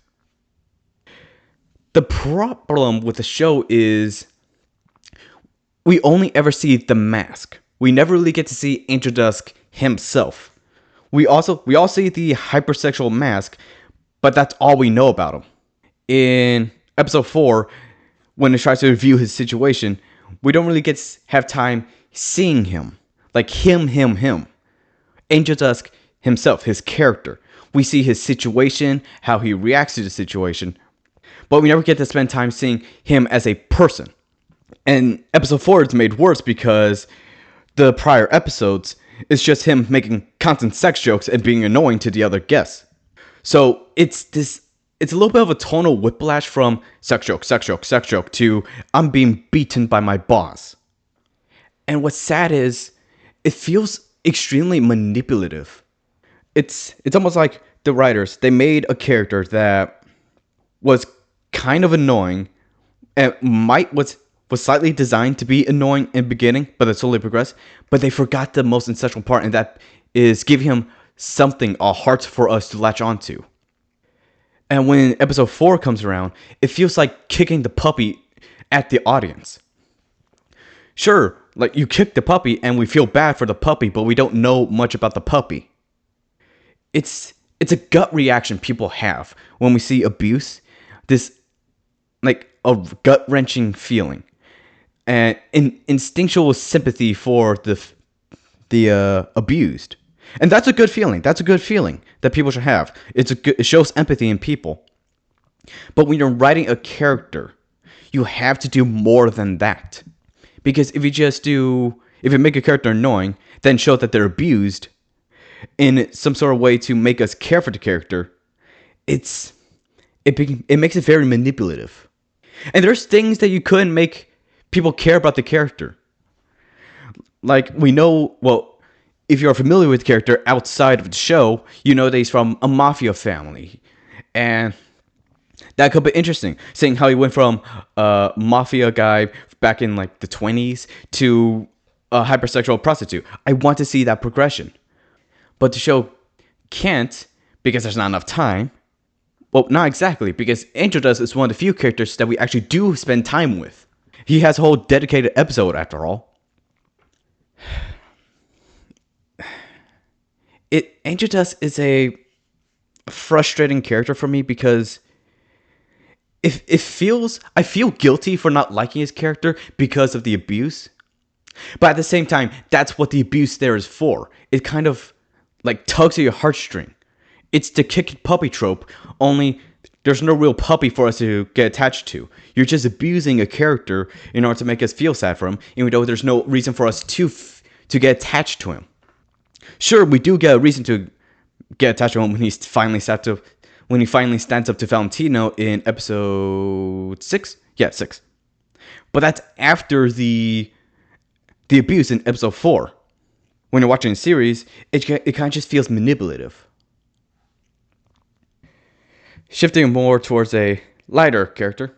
The problem with the show is we only ever see the mask. We never really get to see Angel Dusk himself. We all see the hypersexual mask, but that's all we know about him. In episode 4, when it tries to review his situation, we don't really have time seeing him. Like him. Angel Dusk himself, his character. We see his situation, how he reacts to the situation, but we never get to spend time seeing him as a person. And episode 4 is made worse because the prior episodes is just him making constant sex jokes and being annoying to the other guests. So it's a little bit of a tonal whiplash from sex joke to I'm being beaten by my boss. And what's sad is it feels extremely manipulative. It's almost like the writers, they made a character that was kind of annoying and was slightly designed to be annoying in the beginning, but it slowly progressed. But they forgot the most essential part, and that is giving him something, a heart for us to latch onto. And when episode 4 comes around, it feels like kicking the puppy at the audience. Sure, like you kick the puppy and we feel bad for the puppy, but we don't know much about the puppy. It's a gut reaction people have when we see abuse. This, like, a gut-wrenching feeling. And instinctual sympathy for the abused. And that's a good feeling. That's a good feeling that people should have. It shows empathy in people. But when you're writing a character, you have to do more than that. Because if you make a character annoying, then show that they're abused in some sort of way to make us care for the character, it makes it very manipulative. And there's things that you couldn't make people care about the character. Like, we know, well, if you're familiar with the character outside of the show, you know that he's from a mafia family. And that could be interesting, seeing how he went from a mafia guy back in like the 20s to a hypersexual prostitute. I want to see that progression. But the show can't because there's not enough time. Well, not exactly, because Angel Dust is one of the few characters that we actually do spend time with. He has a whole dedicated episode, after all. Angel Dust is a frustrating character for me because if it feels I feel guilty for not liking his character because of the abuse. But at the same time, that's what the abuse there is for. It kind of like tugs at your heartstring. It's the kick puppy trope, only there's no real puppy for us to get attached to. You're just abusing a character in order to make us feel sad for him, even though there's no reason for us to get attached to him. Sure, we do get a reason to get attached to him when he finally stands up to Valentino in episode 6. Yeah, 6. But that's after the abuse in episode 4. When you're watching the series, it kind of just feels manipulative. Shifting more towards a lighter character,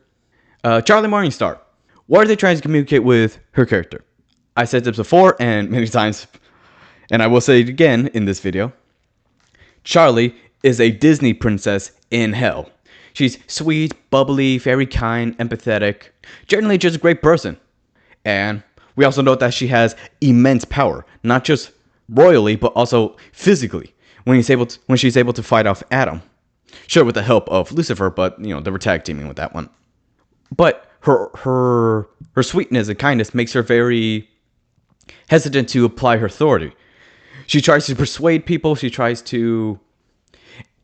Charlie Morningstar. What are they trying to communicate with her character? I said this before and many times, and I will say it again in this video. Charlie is a Disney princess in hell. She's sweet, bubbly, very kind, empathetic, generally just a great person. And we also know that she has immense power, not just royally, but also physically, when she's able to fight off Adam. Sure, with the help of Lucifer, but they were tag teaming with that one. But her sweetness and kindness makes her very hesitant to apply her authority. She tries to persuade people. She tries to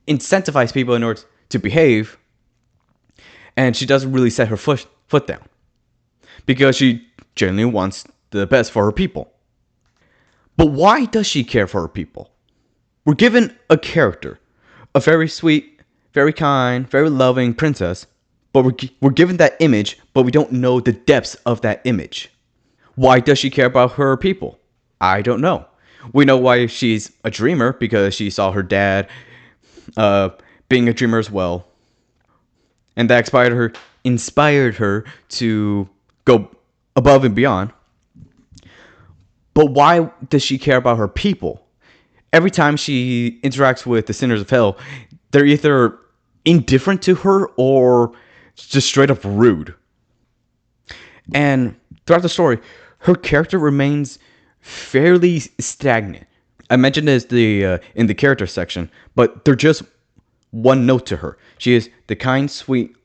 incentivize people in order to behave, and she doesn't really set her foot down because she genuinely wants the best for her people. But why does she care for her people? We're given a character, a very sweet, very kind, very loving princess, but we're given that image, but we don't know the depths of that image. Why does she care about her people? I don't know. We know why she's a dreamer, because she saw her dad being a dreamer as well, and that inspired her to go above and beyond. But why does she care about her people? Every time she interacts with the sinners of hell, they're either indifferent to her or just straight up rude. And throughout the story, her character remains fairly stagnant. I mentioned this in the character section, but they're just one note to her. She is the kind, sweet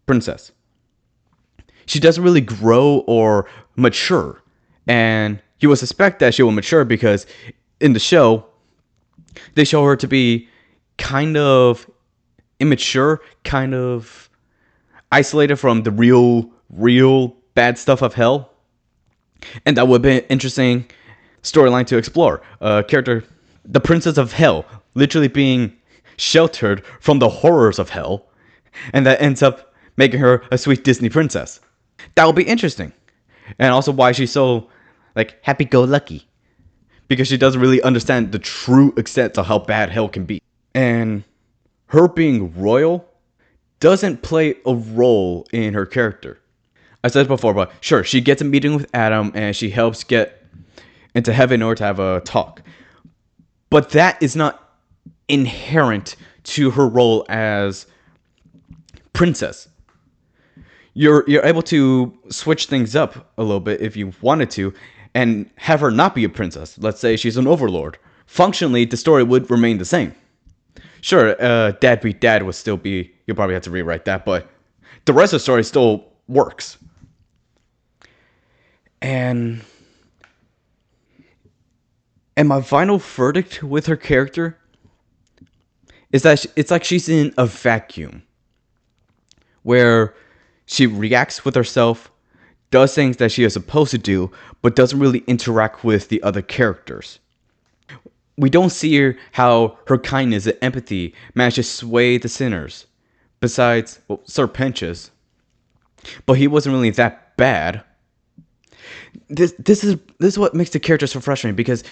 princess. She doesn't really grow or mature, and you would suspect that she will mature because in the show, they show her to be kind of immature, kind of isolated from the real bad stuff of hell. And that would be an interesting storyline to explore. Character, the princess of hell, literally being sheltered from the horrors of hell, and that ends up making her a sweet Disney princess. That would be interesting. And also why she's so happy-go-lucky, because she doesn't really understand the true extent of how bad hell can be. And her being royal doesn't play a role in her character. I said it before, but sure, she gets a meeting with Adam and she helps get into heaven in order to have a talk. But that is not inherent to her role as princess. You're able to switch things up a little bit if you wanted to, and have her not be a princess. Let's say she's an overlord. Functionally, the story would remain the same. Sure, dad beat dad would still be, you'll probably have to rewrite that, but the rest of the story still works. And my final verdict with her character is that it's like she's in a vacuum where she reacts with herself, does things that she is supposed to do, but doesn't really interact with the other characters. We don't see how her kindness and empathy manage to sway the sinners. Besides, Sir Pentious. But he wasn't really that bad. This is what makes the character so frustrating, because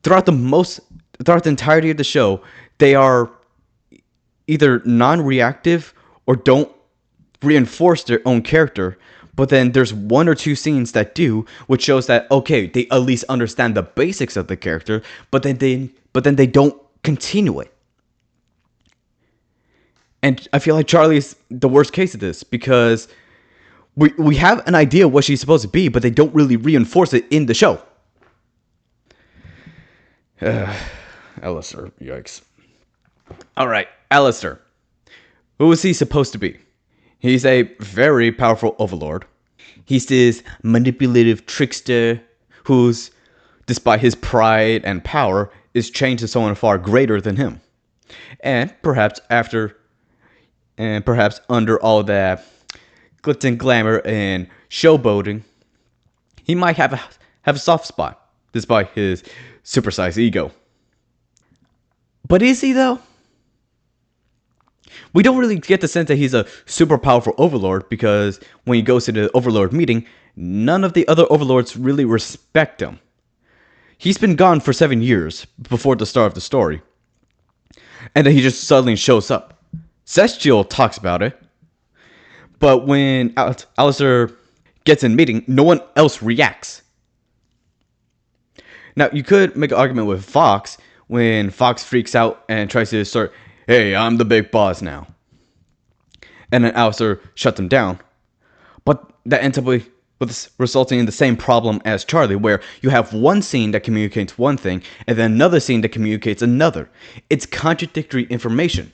throughout the entirety of the show, they are either non-reactive or don't reinforce their own character. But then there's one or two scenes that do, which shows that, okay, they at least understand the basics of the character, but then they don't continue it. And I feel like Charlie's the worst case of this, because we have an idea of what she's supposed to be, but they don't really reinforce it in the show. Alastor, yikes. Alright, Alastor. Who is he supposed to be? He's a very powerful overlord. He's this manipulative trickster who's, despite his pride and power, is chained to someone far greater than him. And perhaps under all that glitz and glamour and showboating, he might have a soft spot, despite his supersized ego. But is he, though? We don't really get the sense that he's a super powerful overlord, because when he goes to the overlord meeting, none of the other overlords really respect him. He's been gone for 7 years before the start of the story, and then he just suddenly shows up. Celestial talks about it, but when Alastor gets in meeting, no one else reacts. Now, you could make an argument with Fox when Fox freaks out and tries to start, "Hey, I'm the big boss now." And then Alastor shuts him down. But that ends up resulting in the same problem as Charlie, where you have one scene that communicates one thing, and then another scene that communicates another. It's contradictory information.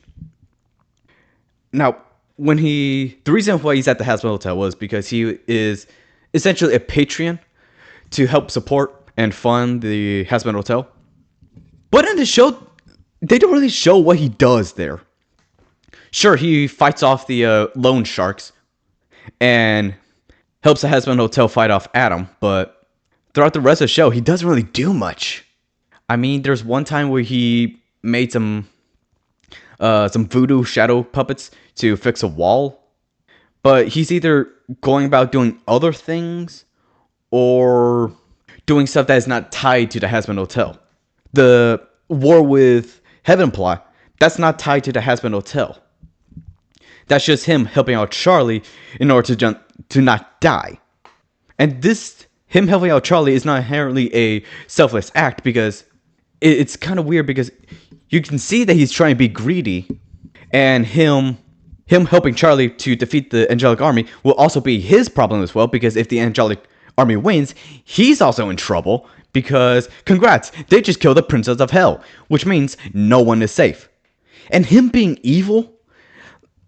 Now, the reason why he's at the Hazbin Hotel was because he is essentially a Patreon to help support and fund the Hazbin Hotel. But in the show, they don't really show what he does there. Sure, he fights off the loan sharks and helps the Hazbin Hotel fight off Adam, but throughout the rest of the show, he doesn't really do much. I mean, there's one time where he made some voodoo shadow puppets to fix a wall, but he's either going about doing other things or doing stuff that is not tied to the Hazbin Hotel. The war with Heaven plot, that's not tied to the Hazbin Hotel. That's just him helping out Charlie in order to not die. And him helping out Charlie is not inherently a selfless act, because it's kind of weird, because you can see that he's trying to be greedy, and him helping Charlie to defeat the Angelic Army will also be his problem as well, because if the Angelic Army wins, he's also in trouble, because congrats, they just killed the Princess of Hell, which means no one is safe. And him being evil,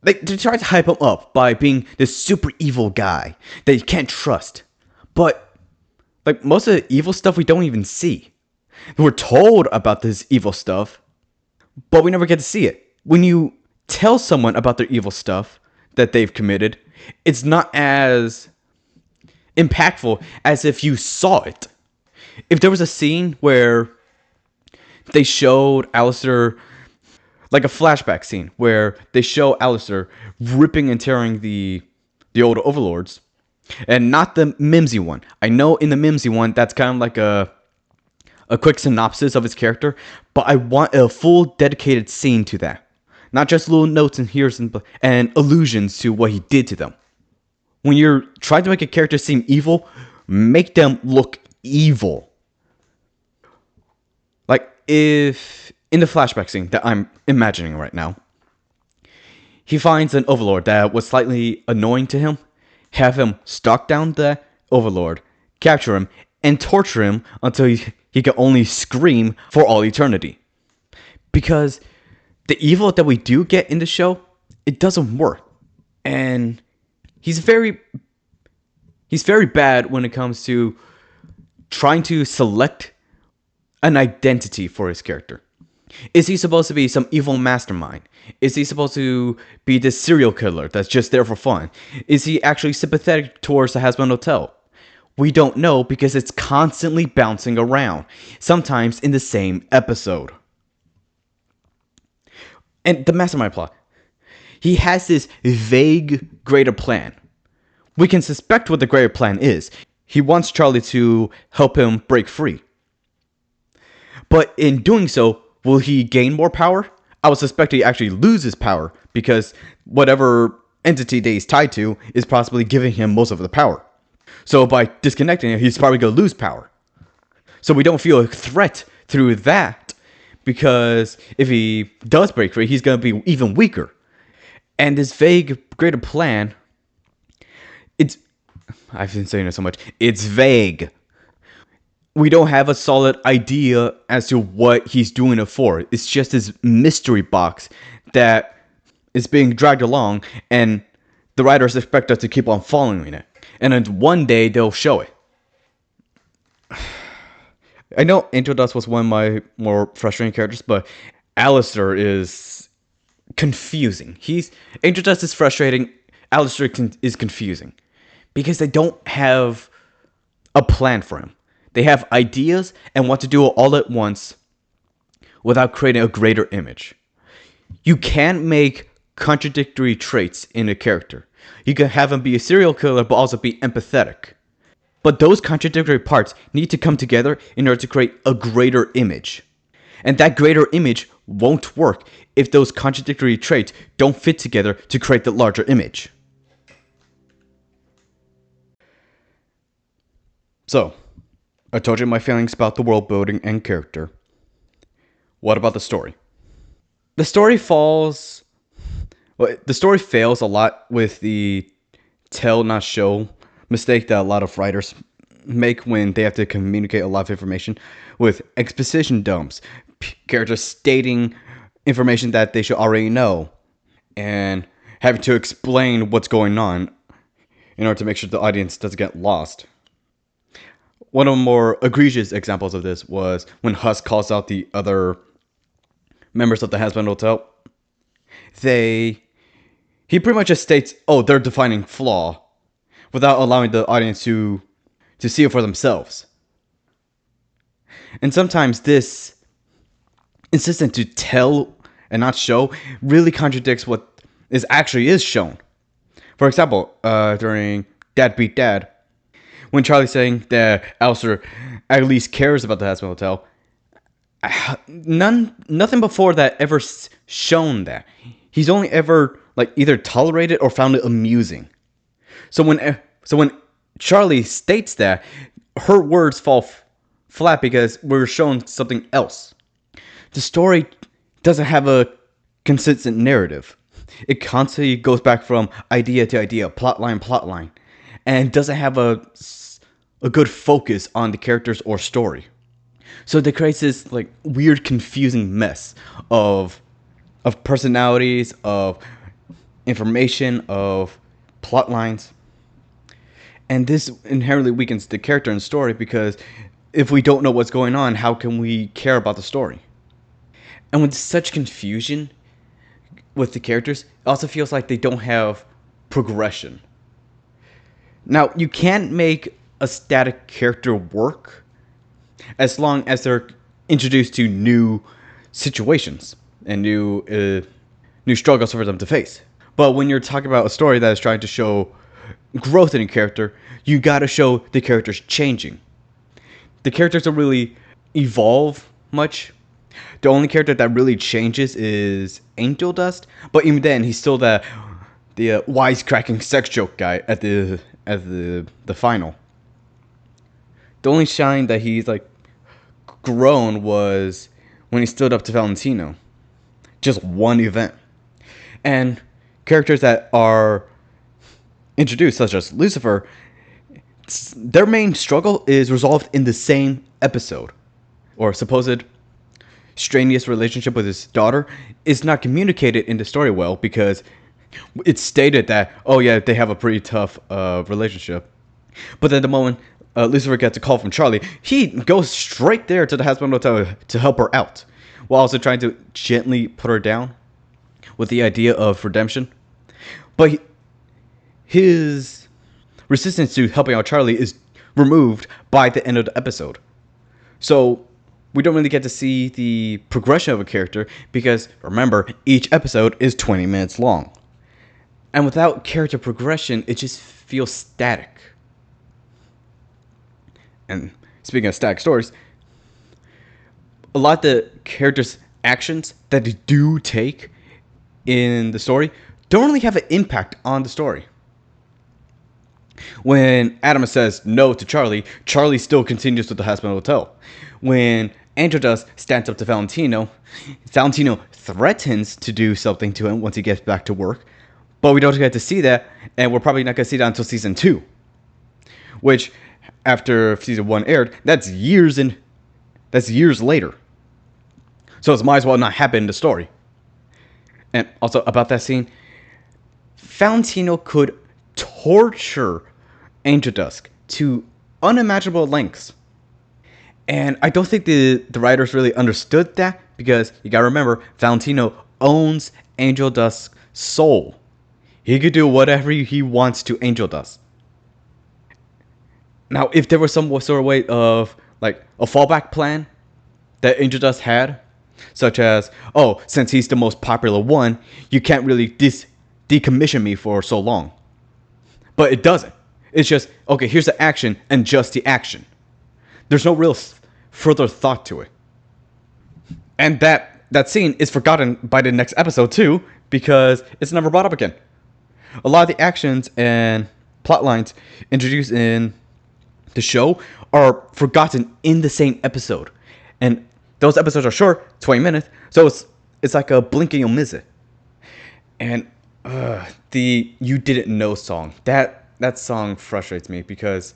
they try to hype him up by being this super evil guy that you can't trust. But most of the evil stuff we don't even see. We're told about this evil stuff, but we never get to see it. When you tell someone about their evil stuff that they've committed, it's not as impactful as if you saw it. If there was a scene where they showed Alastor, like a flashback scene where they show Alastor ripping and tearing the old overlords, and not the Mimsy one. I know in the Mimsy one, that's kind of like a quick synopsis of his character, but I want a full dedicated scene to that. Not just little notes and here's and allusions to what he did to them. When you're trying to make a character seem evil, make them look evil. Like, if in the flashback scene that I'm imagining right now, he finds an overlord that was slightly annoying to him, have him stalk down the overlord, capture him, and torture him until he can only scream for all eternity. Because the evil that we do get in the show, it doesn't work. And he's very bad when it comes to trying to select an identity for his character. Is he supposed to be some evil mastermind? Is he supposed to be this serial killer that's just there for fun? Is he actually sympathetic towards the Hazbin Hotel? We don't know, because it's constantly bouncing around, sometimes in the same episode. And the mastermind plot. He has this vague greater plan. We can suspect what the greater plan is. He wants Charlie to help him break free. But in doing so, will he gain more power? I would suspect he actually loses power, because whatever entity that he's tied to is possibly giving him most of the power. So by disconnecting it, he's probably going to lose power. So we don't feel a threat through that, because if he does break free, he's going to be even weaker. And this vague greater plan, I've been saying it so much, it's vague. we don't have a solid idea as to what he's doing it for. It's just this mystery box that is being dragged along, and the writers expect us to keep on following it. And then one day they'll show it. I know Angel Dust was one of my more frustrating characters, but Alastor is confusing. Angel Dust is frustrating. Alastor is confusing because they don't have a plan for him. They have ideas and want to do it all at once without creating a greater image. You can't make contradictory traits in a character. You can have him be a serial killer but also be empathetic. But those contradictory parts need to come together in order to create a greater image. And that greater image won't work if those contradictory traits don't fit together to create the larger image. So, I told you my feelings about the world building and character. What about the story? The story fails a lot with the tell not show mistake that a lot of writers make when they have to communicate a lot of information with exposition dumps, characters stating information that they should already know, and having to explain what's going on in order to make sure the audience doesn't get lost. One of the more egregious examples of this was when Husk calls out the other members of the Hazbin Hotel. He pretty much just states, "Oh, they're defining flaw," without allowing the audience to see it for themselves. And sometimes this insistence to tell and not show really contradicts what is shown. For example, during Dad Beat Dad, when Charlie's saying that Alastor at least cares about the Hazbin Hotel, nothing before that ever shown that. He's only ever either tolerated or found it amusing. So when Charlie states that, her words fall flat because we're shown something else. The story doesn't have a consistent narrative. It constantly goes back from idea to idea, plot line, and doesn't have a good focus on the characters or story. So it creates this weird, confusing mess of personalities, of information, of plot lines. And this inherently weakens the character and story because if we don't know what's going on, how can we care about the story? And with such confusion with the characters, it also feels like they don't have progression. Now, you can't make a static character work as long as they're introduced to new situations and new struggles for them to face. But when you're talking about a story that is trying to show growth in a character, you gotta show the characters changing. The characters don't really evolve much. The only character that really changes is Angel Dust, but even then, he's still the wisecracking sex joke guy at the final. The only shine that he's grown was when he stood up to Valentino. Just one event. And characters that are introduced, such as Lucifer, their main struggle is resolved in the same episode. Or supposed strenuous relationship with his daughter is not communicated in the story well because it's stated that, oh yeah, they have a pretty tough relationship. But then the moment Lucifer gets a call from Charlie, he goes straight there to the Hazbin Hotel to help her out, while also trying to gently put her down with the idea of redemption. But his resistance to helping out Charlie is removed by the end of the episode. So we don't really get to see the progression of a character because, remember, each episode is 20 minutes long. And without character progression, it just feels static. And speaking of static stories, a lot of the characters' actions that they do take in the story don't really have an impact on the story. When Adam says no to Charlie, Charlie still continues with the Hazbin Hotel. When Angel Dust stands up to Valentino, Valentino threatens to do something to him once he gets back to work. But we don't get to see that, and we're probably not going to see that until season 2. Which, after season 1 aired, that's years later. So it might as well not happen in the story. And also about that scene, Valentino could torture Angel Dusk to unimaginable lengths. And I don't think the writers really understood that, because you gotta remember, Valentino owns Angel Dusk's soul. He could do whatever he wants to Angel Dust. Now, if there was some sort of way of, like, a fallback plan that Angel Dust had, such as, oh, since he's the most popular one, you can't really decommission me for so long. But it doesn't. It's just, okay, here's the action and just the action. There's no real further thought to it. And that scene is forgotten by the next episode too, because it's never brought up again. A lot of the actions and plot lines introduced in the show are forgotten in the same episode. And those episodes are short, 20 minutes, so it's like a blink and you'll miss it. And the "You Didn't Know" song, that song frustrates me, because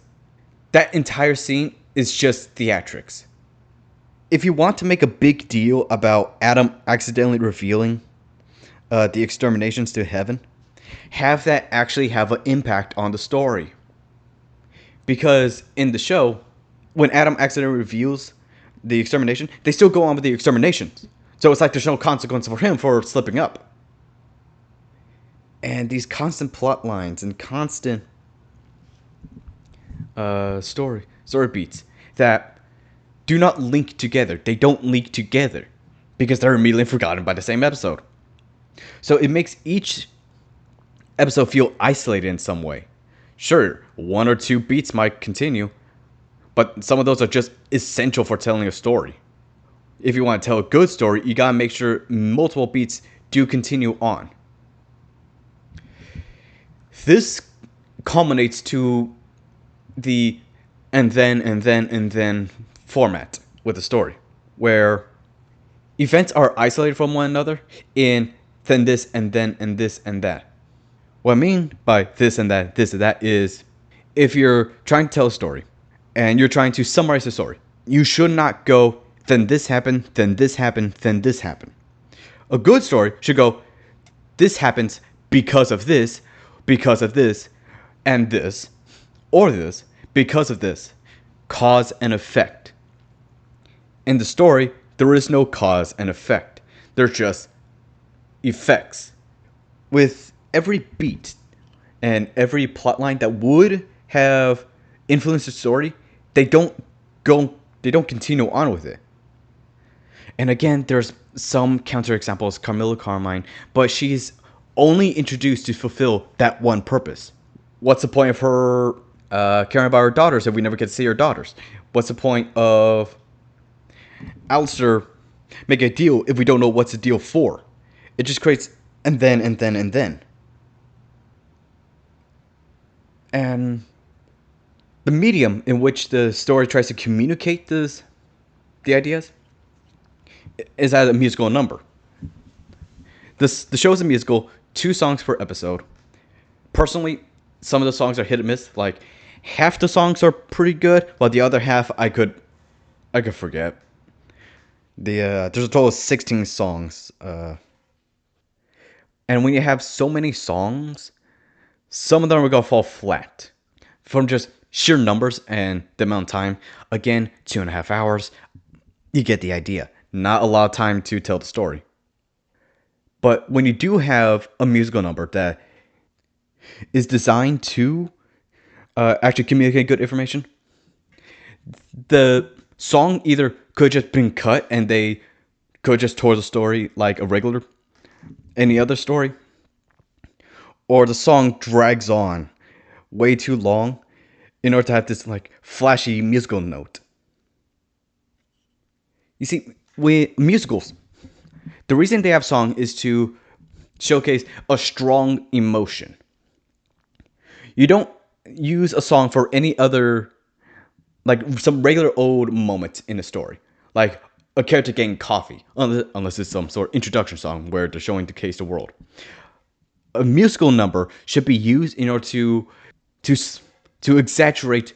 that entire scene is just theatrics. If you want to make a big deal about Adam accidentally revealing the exterminations to heaven, have that actually have an impact on the story. Because in the show, when Adam accidentally reveals the extermination, they still go on with the exterminations. So it's like there's no consequence for him for slipping up. And these constant plot lines and constant story beats that do not link together. They don't link together because they're immediately forgotten by the same episode. So it makes each episode feel isolated in some way. Sure, one or two beats might continue, but some of those are just essential for telling a story. If you want to tell a good story, you gotta make sure multiple beats do continue on. This culminates to the and then format with the story, where events are isolated from one another in then this and then and this and that. What I mean by this and that is, if you're trying to tell a story and you're trying to summarize the story, you should not go then this happened, then this happened, then this happened. A good story should go, this happens because of this, and this, or this, because of this. Cause and effect. In the story, there is no cause and effect. There's just effects. With every beat and every plotline that would have influenced the story, they don't continue on with it. And again, there's some counterexamples, Carmilla Carmine, but she's only introduced to fulfill that one purpose. What's the point of her caring about her daughters if we never get to see her daughters? What's the point of Alastor making a deal if we don't know what's the deal for? It just creates and then. And the medium in which the story tries to communicate the ideas is as a musical number. The show is a musical, 2 songs per episode. Personally, some of the songs are hit and miss. Like, half the songs are pretty good, while the other half I could forget. There's a total of 16 songs. And when you have so many songs, some of them are going to fall flat from just sheer numbers and the amount of time. Again, 2.5 hours. You get the idea. Not a lot of time to tell the story. But when you do have a musical number that is designed to actually communicate good information, the song either could just been cut and they could just told the story like a regular any other story, or the song drags on way too long in order to have this like flashy musical note. You see, with musicals, the reason they have song is to showcase a strong emotion. You don't use a song for any other, like some regular old moment in a story, like a character getting coffee, unless it's some sort of introduction song where they're showing the case of the world. A musical number should be used in order to exaggerate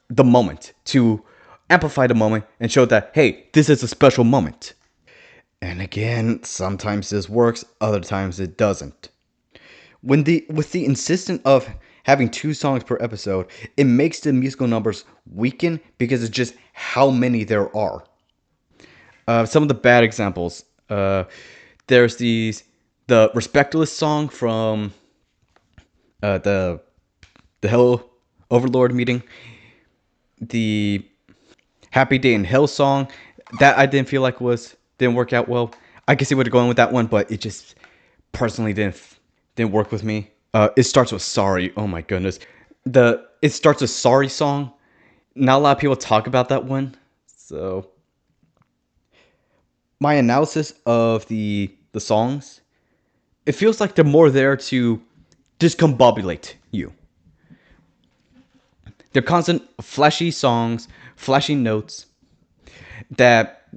the moment, to amplify the moment and show that, hey, this is a special moment. And again, sometimes this works, other times it doesn't. With the insistence of having 2 songs per episode, it makes the musical numbers weaken because it's just how many there are. Some of the bad examples. There's the Respectless song from the Hell Overlord meeting. The Happy Day in Hell song that I didn't feel like didn't work out well. I can see where they're going with that one, but it just personally didn't work with me. It starts with Sorry. Oh my goodness. It starts with Sorry song. Not a lot of people talk about that one. So my analysis of the songs, it feels like they're more there to discombobulate you. They're constant flashy songs, flashy notes that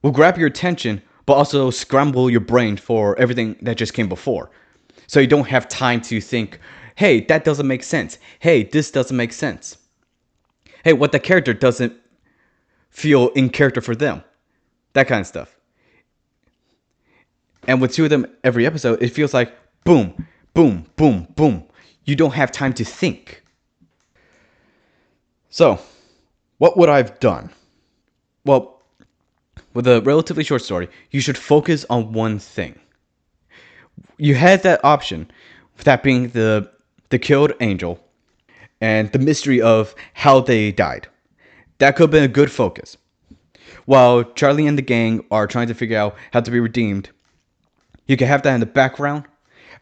will grab your attention, but also scramble your brain for everything that just came before. So you don't have time to think, hey, that doesn't make sense. Hey, this doesn't make sense. Hey, what the character doesn't feel in character for them. That kind of stuff. And with 2 of them every episode, it feels like boom, boom, boom, boom. You don't have time to think. So, what would I have done? Well, with a relatively short story, you should focus on one thing. You had that option, that being the killed angel and the mystery of how they died. That could have been a good focus. While Charlie and the gang are trying to figure out how to be redeemed, you can have that in the background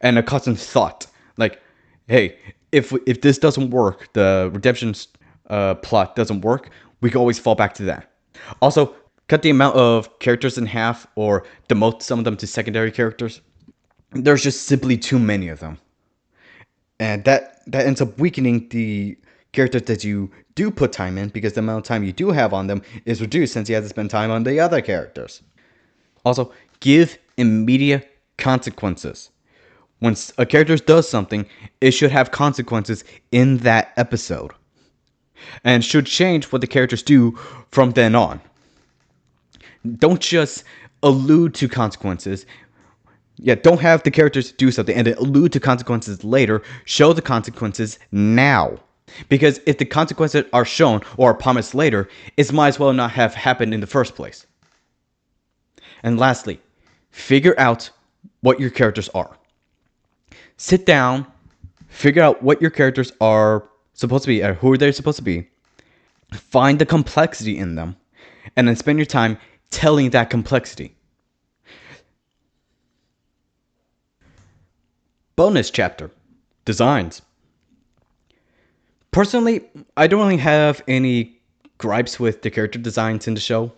and a constant thought. Like, hey, if this doesn't work, the redemption plot doesn't work, we can always fall back to that. Also, cut the amount of characters in half or demote some of them to secondary characters. There's just simply too many of them. And that ends up weakening the characters that you do put time in, because the amount of time you do have on them is reduced since you have to spend time on the other characters. Also, give immediate consequences. When a character does something, it should have consequences in that episode. And should change what the characters do from then on. Don't just allude to consequences. Yeah, don't have the characters do something and then allude to consequences later. Show the consequences now. Because if the consequences are shown or are promised later, it might as well not have happened in the first place. And lastly, figure out what your characters are. Sit down, figure out what your characters are supposed to be, or who they're supposed to be. Find the complexity in them, and then spend your time telling that complexity. Bonus chapter, designs. Personally, I don't really have any gripes with the character designs in the show.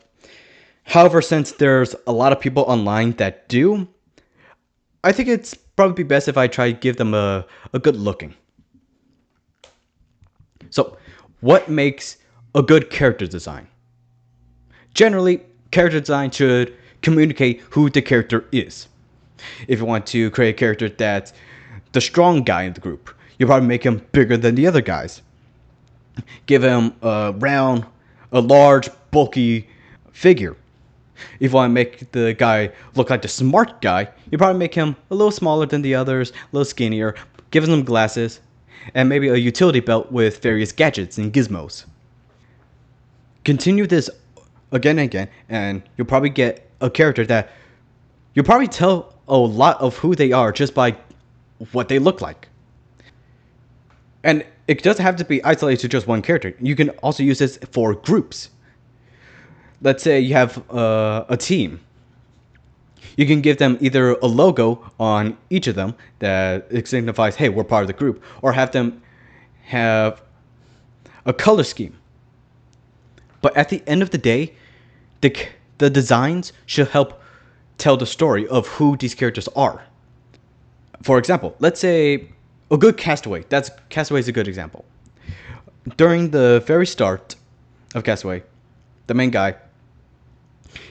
However, since there's a lot of people online that do, I think it's probably best if I try to give them a good looking. So, what makes a good character design? Generally, character design should communicate who the character is. If you want to create a character that's the strong guy in the group, you probably make him bigger than the other guys. Give him a large, bulky figure. If you want to make the guy look like the smart guy, you probably make him a little smaller than the others, a little skinnier, give him some glasses, and maybe a utility belt with various gadgets and gizmos. Continue this again and again, and you'll probably get a character that you'll probably tell a lot of who they are just by what they look like. And it doesn't have to be isolated to just one character. You can also use this for groups. Let's say you have a team. You can give them either a logo on each of them that it signifies, hey, we're part of the group, or have them have a color scheme. But at the end of the day, the designs should help tell the story of who these characters are. For example, let's say a good Castaway. Castaway is a good example. During the very start of Castaway, the main guy,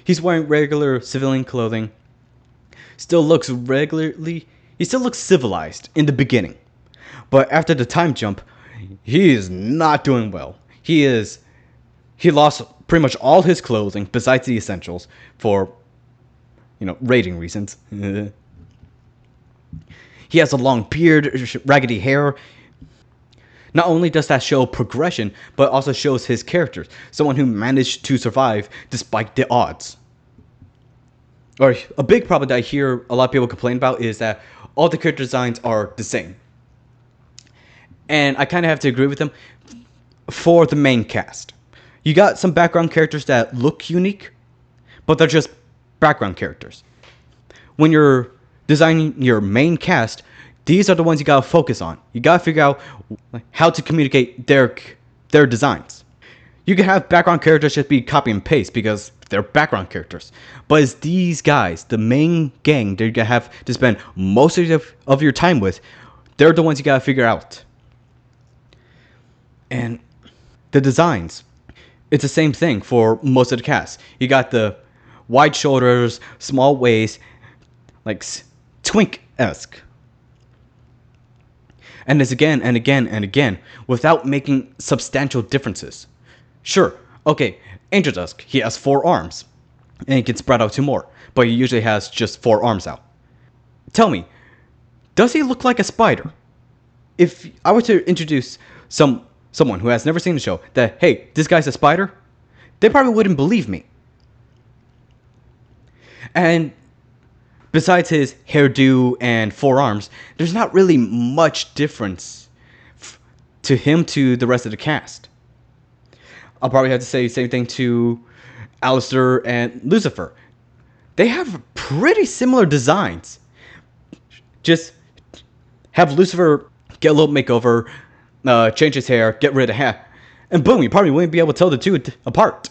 he's wearing regular civilian clothing. He still looks civilized in the beginning. But after the time jump, he is not doing well. He lost pretty much all his clothing besides the essentials for, rating reasons. He has a long beard, raggedy hair. Not only does that show progression, but also shows his character, someone who managed to survive despite the odds. Or a big problem that I hear a lot of people complain about is that all the character designs are the same. And I kind of have to agree with them for the main cast. You got some background characters that look unique, but they're just background characters. When you're designing your main cast, these are the ones you gotta focus on. You gotta figure out how to communicate their designs. You can have background characters just be copy and paste because they're background characters. But it's these guys, the main gang that you're gonna have to spend most of your time with, they're the ones you gotta figure out. And the designs, it's the same thing for most of the cast. You got the wide shoulders, small waist, like twink-esque. And it's again and again and again without making substantial differences. Sure, okay, Angel Dusk, he has 4 arms, and he can spread out 2 more, but he usually has just 4 arms out. Tell me, does he look like a spider? If I were to introduce someone who has never seen the show that, hey, this guy's a spider, they probably wouldn't believe me. And besides his hairdo and 4 arms, there's not really much difference to him to the rest of the cast. I'll probably have to say the same thing to Alastor and Lucifer. They have pretty similar designs. Just have Lucifer get a little makeover, change his hair, get rid of hair, and boom, you probably wouldn't be able to tell the two apart.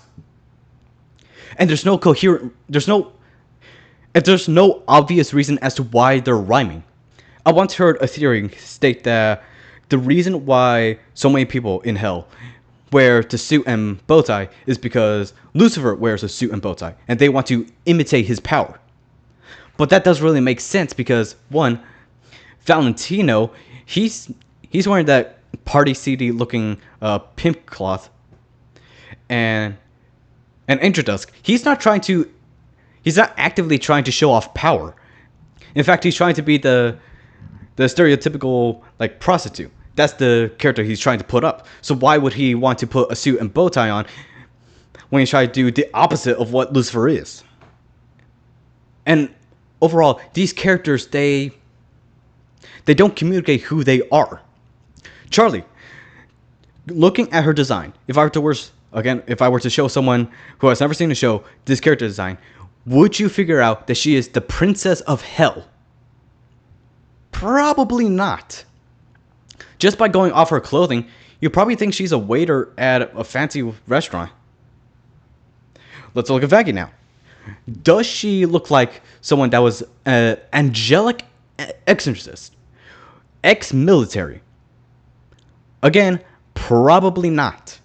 And there's no obvious reason as to why they're rhyming. I once heard a theory state that the reason why so many people in hell wear the suit and bow tie is because Lucifer wears a suit and bow tie, and they want to imitate his power. But that doesn't really make sense because, one, Valentino, he's wearing that party seedy looking pimp cloth, and Angel Dusk, he's not actively trying to show off power. In fact, he's trying to be the stereotypical like prostitute. That's the character he's trying to put up. So why would he want to put a suit and bow tie on when he's trying to do the opposite of what Lucifer is? And overall, these characters, they don't communicate who they are. Charlie, looking at her design, if I were to show someone who has never seen the show this character design, would you figure out that she is the princess of hell? Probably not. Just by going off her clothing, you probably think she's a waiter at a fancy restaurant. Let's look at Vaggie now. Does she look like someone that was an angelic exorcist? Ex-military? Again, probably not.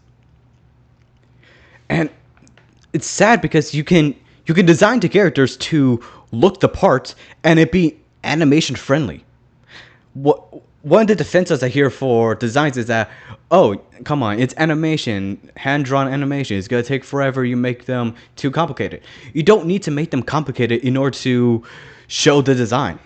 And it's sad because you can design the characters to look the part and it be animation friendly. One of the defenses I hear for designs is that, oh, come on, it's animation, hand-drawn animation. It's going to take forever. You make them too complicated. You don't need to make them complicated in order to show the design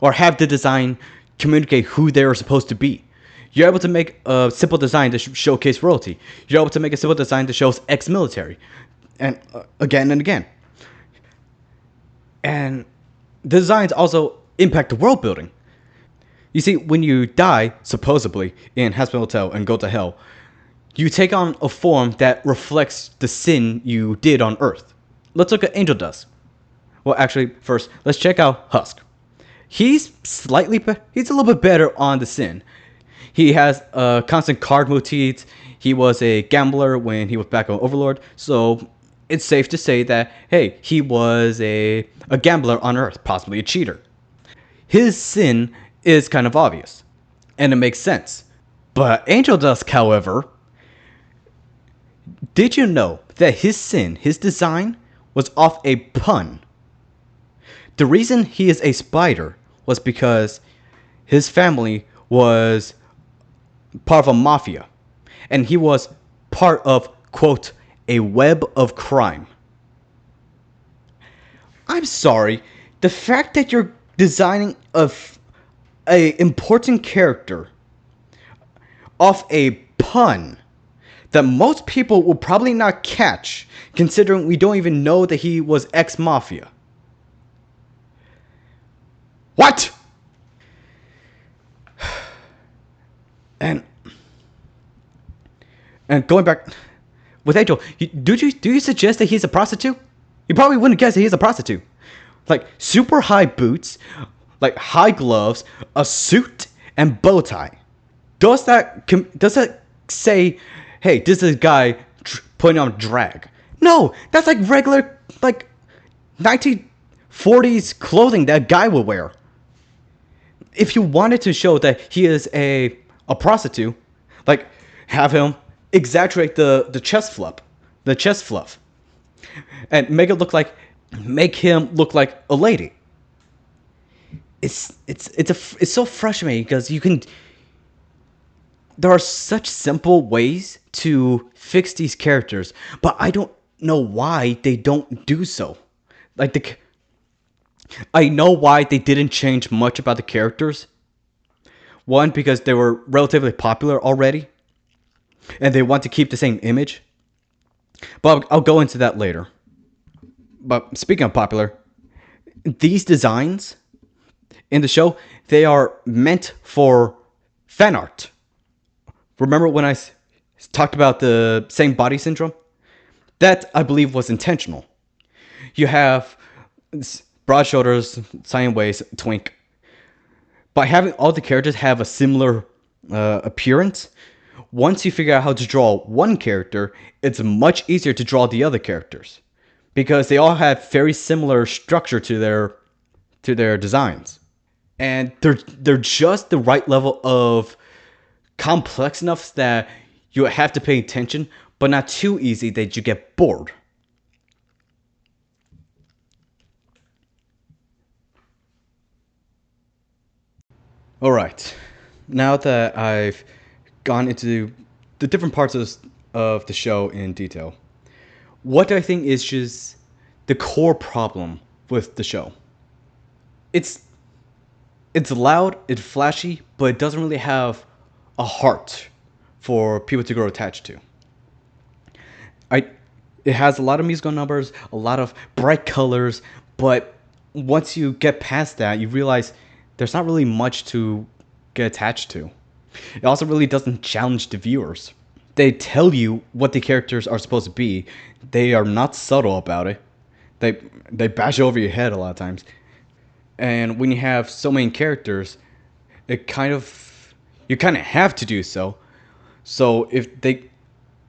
or have the design communicate who they're supposed to be. You're able to make a simple design to showcase royalty. You're able to make a simple design that shows ex-military. And again and again. And the designs also impact the world building. You see, when you die, supposedly, in Hazbin Hotel and go to hell, you take on a form that reflects the sin you did on Earth. Let's look at Angel Dust. Well, actually, first, let's check out Husk. He's a little bit better on the sin. He has constant card motifs. He was a gambler when he was back on Overlord, so it's safe to say that, hey, he was a gambler on Earth, possibly a cheater. His sin is kind of obvious, and it makes sense. But Angel Dusk, however, did you know that his sin, his design, was off a pun? The reason he is a spider was because his family was part of a mafia, and he was part of, quote, a web of crime. I'm sorry. The fact that you're designing a important character off a pun that most people will probably not catch, considering we don't even know that he was ex-mafia. What? And going back with Angel, do you suggest that he's a prostitute? You probably wouldn't guess that he's a prostitute. Like super high boots, like high gloves, a suit, and bow tie. Does that say, hey, this is a guy putting on drag? No, that's like regular, like 1940s clothing that a guy would wear. If you wanted to show that he is a prostitute, like have him exaggerate the chest fluff, and make him look like a lady. It's so frustrating because there are such simple ways to fix these characters, but I don't know why they don't do so. I know why they didn't change much about the characters. One, because they were relatively popular already, and they want to keep the same image. But I'll go into that later. But speaking of popular, these designs in the show, they are meant for fan art. Remember when I talked about the same body syndrome? That, I believe, was intentional. You have broad shoulders, cyan waist, twink. By having all the characters have a similar appearance, once you figure out how to draw one character, it's much easier to draw the other characters, because they all have very similar structure to their designs, and they're just the right level of complex enough that you have to pay attention, but not too easy that you get bored. All right, now that I've gone into the different parts of the show in detail, what do I think is just the core problem with the show? It's it's loud, it's flashy, but it doesn't really have a heart for people to grow attached to. I It has a lot of musical numbers, a lot of bright colors, but once you get past that, you realize there's not really much to get attached to. It also really doesn't challenge the viewers. They tell you what the characters are supposed to be. They are not subtle about it. They they bash over your head a lot of times. And when you have so many characters, it kind of you kind of have to do so. So if they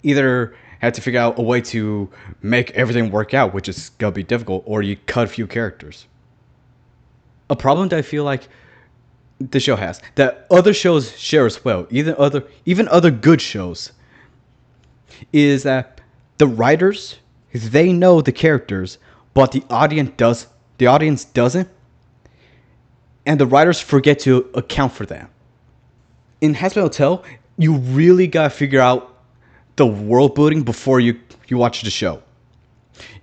either have to figure out a way to make everything work out, which is gonna be difficult, or you cut a few characters. A problem that I feel like the show has, that other shows share as well, even other good shows, is that the writers, they know the characters, but the audience doesn't, and the writers forget to account for that. In Hazbin Hotel, you really gotta figure out the world building before you watch the show.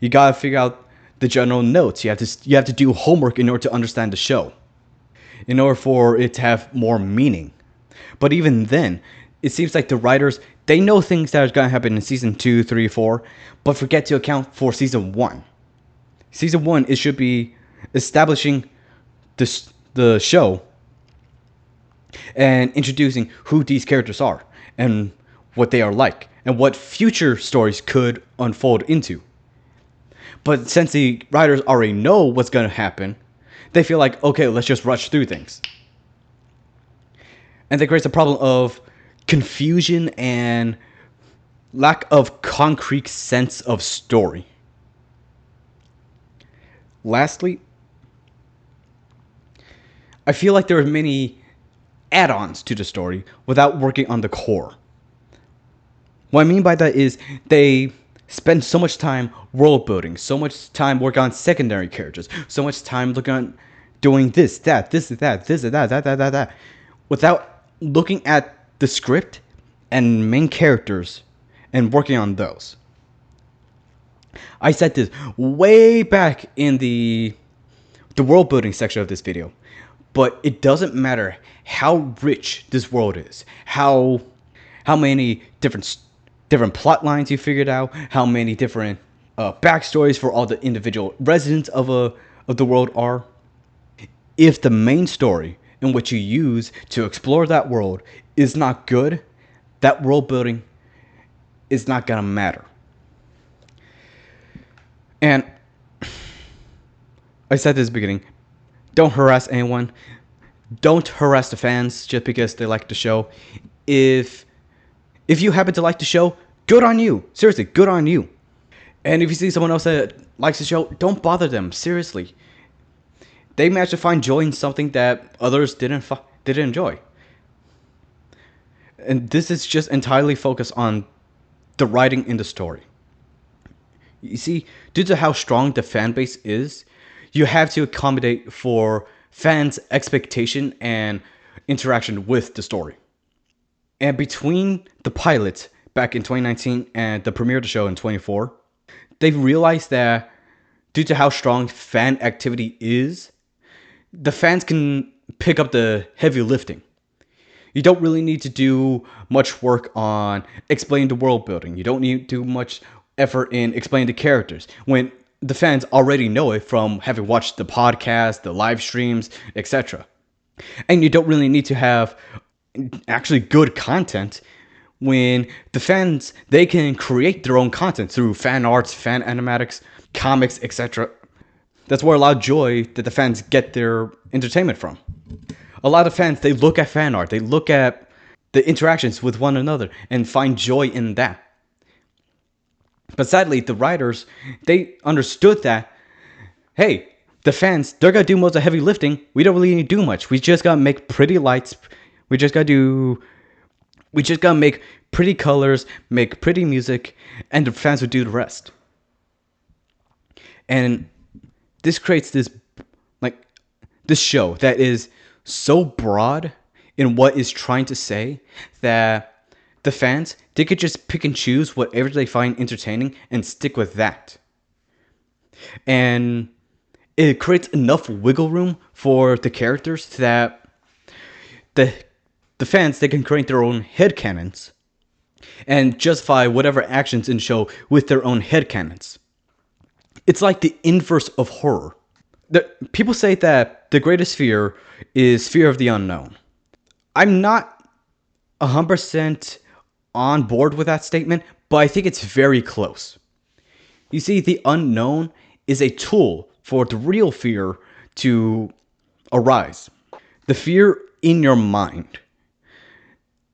You gotta figure out the general notes. You have to do homework in order to understand the show, in order for it to have more meaning. But even then, it seems like the writers, they know things that are gonna happen in season 2, 3, 4, but forget to account for season 1. Season 1, it should be establishing the show and introducing who these characters are and what they are like and what future stories could unfold into. But since the writers already know what's going to happen, they feel like, okay, let's just rush through things. And that creates a problem of confusion and lack of concrete sense of story. Lastly, I feel like there are many add-ons to the story without working on the core. What I mean by that is they spend so much time world building, so much time working on secondary characters, so much time looking at doing this, that, without looking at the script and main characters and working on those. I said this way back in the world building section of this video, but it doesn't matter how rich this world is, how many different plot lines you figured out, how many different backstories for all the individual residents of the world are. If the main story in which you use to explore that world is not good, that world building is not gonna matter. And I said this at the beginning, don't harass anyone. Don't harass the fans just because they like the show. If you happen to like the show, good on you. Seriously, good on you. And if you see someone else that likes the show, don't bother them. Seriously, they managed to find joy in something that others didn't enjoy. And this is just entirely focused on the writing in the story. You see, due to how strong the fan base is, you have to accommodate for fans' expectation and interaction with the story. And between the pilot back in 2019 and the premiere of the show in 2024, they've realized that due to how strong fan activity is, the fans can pick up the heavy lifting. You don't really need to do much work on explaining the world building. You don't need to do much effort in explaining the characters when the fans already know it from having watched the podcast, the live streams, etc. And you don't really need to have actually good content when the fans, they can create their own content through fan arts, fan animatics, comics, etc. That's where a lot of joy that the fans get their entertainment from. A lot of fans, they look at fan art, they look at the interactions with one another and find joy in that. But sadly, the writers, they understood that, hey, the fans, they're gonna do most of the heavy lifting. We don't really need to do much. We just gotta make pretty lights. We just gotta make pretty colors, make pretty music, and the fans would do the rest. And this creates this show that is so broad in what it's trying to say that the fans, they could just pick and choose whatever they find entertaining and stick with that. And it creates enough wiggle room for the characters that the fans, they can create their own headcanons and justify whatever actions in the show with their own headcanons. It's like the inverse of horror. People say that the greatest fear is fear of the unknown. I'm not 100% on board with that statement, but I think it's very close. You see, the unknown is a tool for the real fear to arise. The fear in your mind.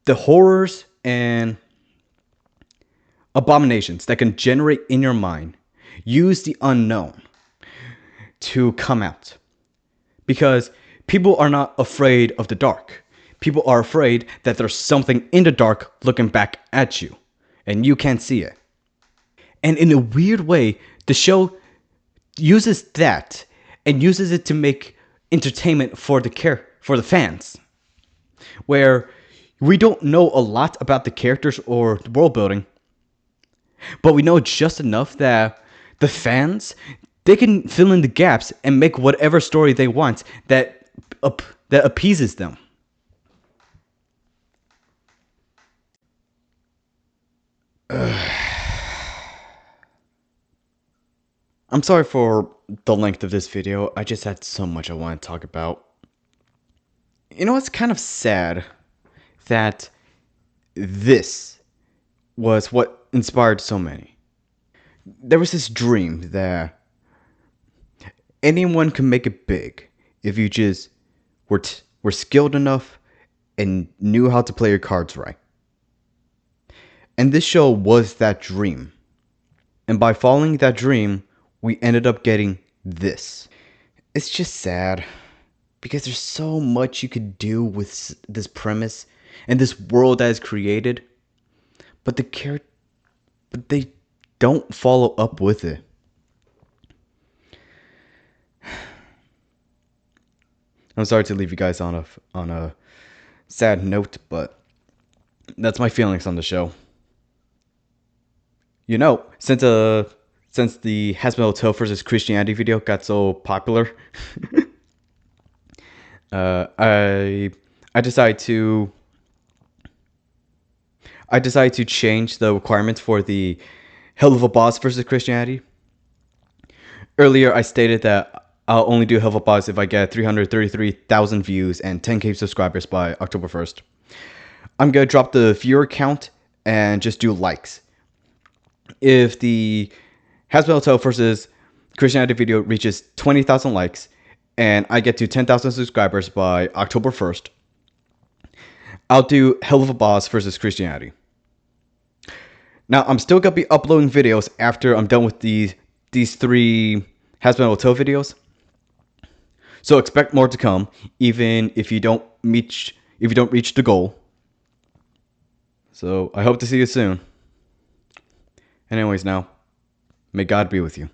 The horrors and abominations that can generate in your mind use the unknown to come out. Because people are not afraid of the dark. People are afraid that there's something in the dark looking back at you, and you can't see it. And in a weird way, the show uses that and uses it to make entertainment for the fans. Where we don't know a lot about the characters or the world building, but we know just enough that the fans, they can fill in the gaps and make whatever story they want that appeases them. I'm sorry for the length of this video. I just had so much I want to talk about. You know, it's kind of sad that this was what inspired so many. There was this dream that anyone can make it big if you just were skilled enough and knew how to play your cards right. And this show was that dream. And by following that dream, we ended up getting this. It's just sad because there's so much you could do with this premise and this world that is created, but they don't follow up with it. I'm sorry to leave you guys on a sad note, but that's my feelings on the show. Since the Hazbin Hotel versus Christianity video got so popular, uh, I I decided to change the requirements for the Hell of a Boss versus Christianity. Earlier, I stated that I'll only do Hell of a Boss if I get 333,000 views and 10K subscribers by October 1st. I'm gonna drop the viewer count and just do likes. If the Hasbin Hotel versus Christianity video reaches 20,000 likes and I get to 10,000 subscribers by October 1st, I'll do Hell of a Boss versus Christianity. Now, I'm still going to be uploading videos after I'm done with these three Hasbin Hotel videos. So expect more to come, even if you don't reach the goal. So I hope to see you soon. Anyways, now, may God be with you.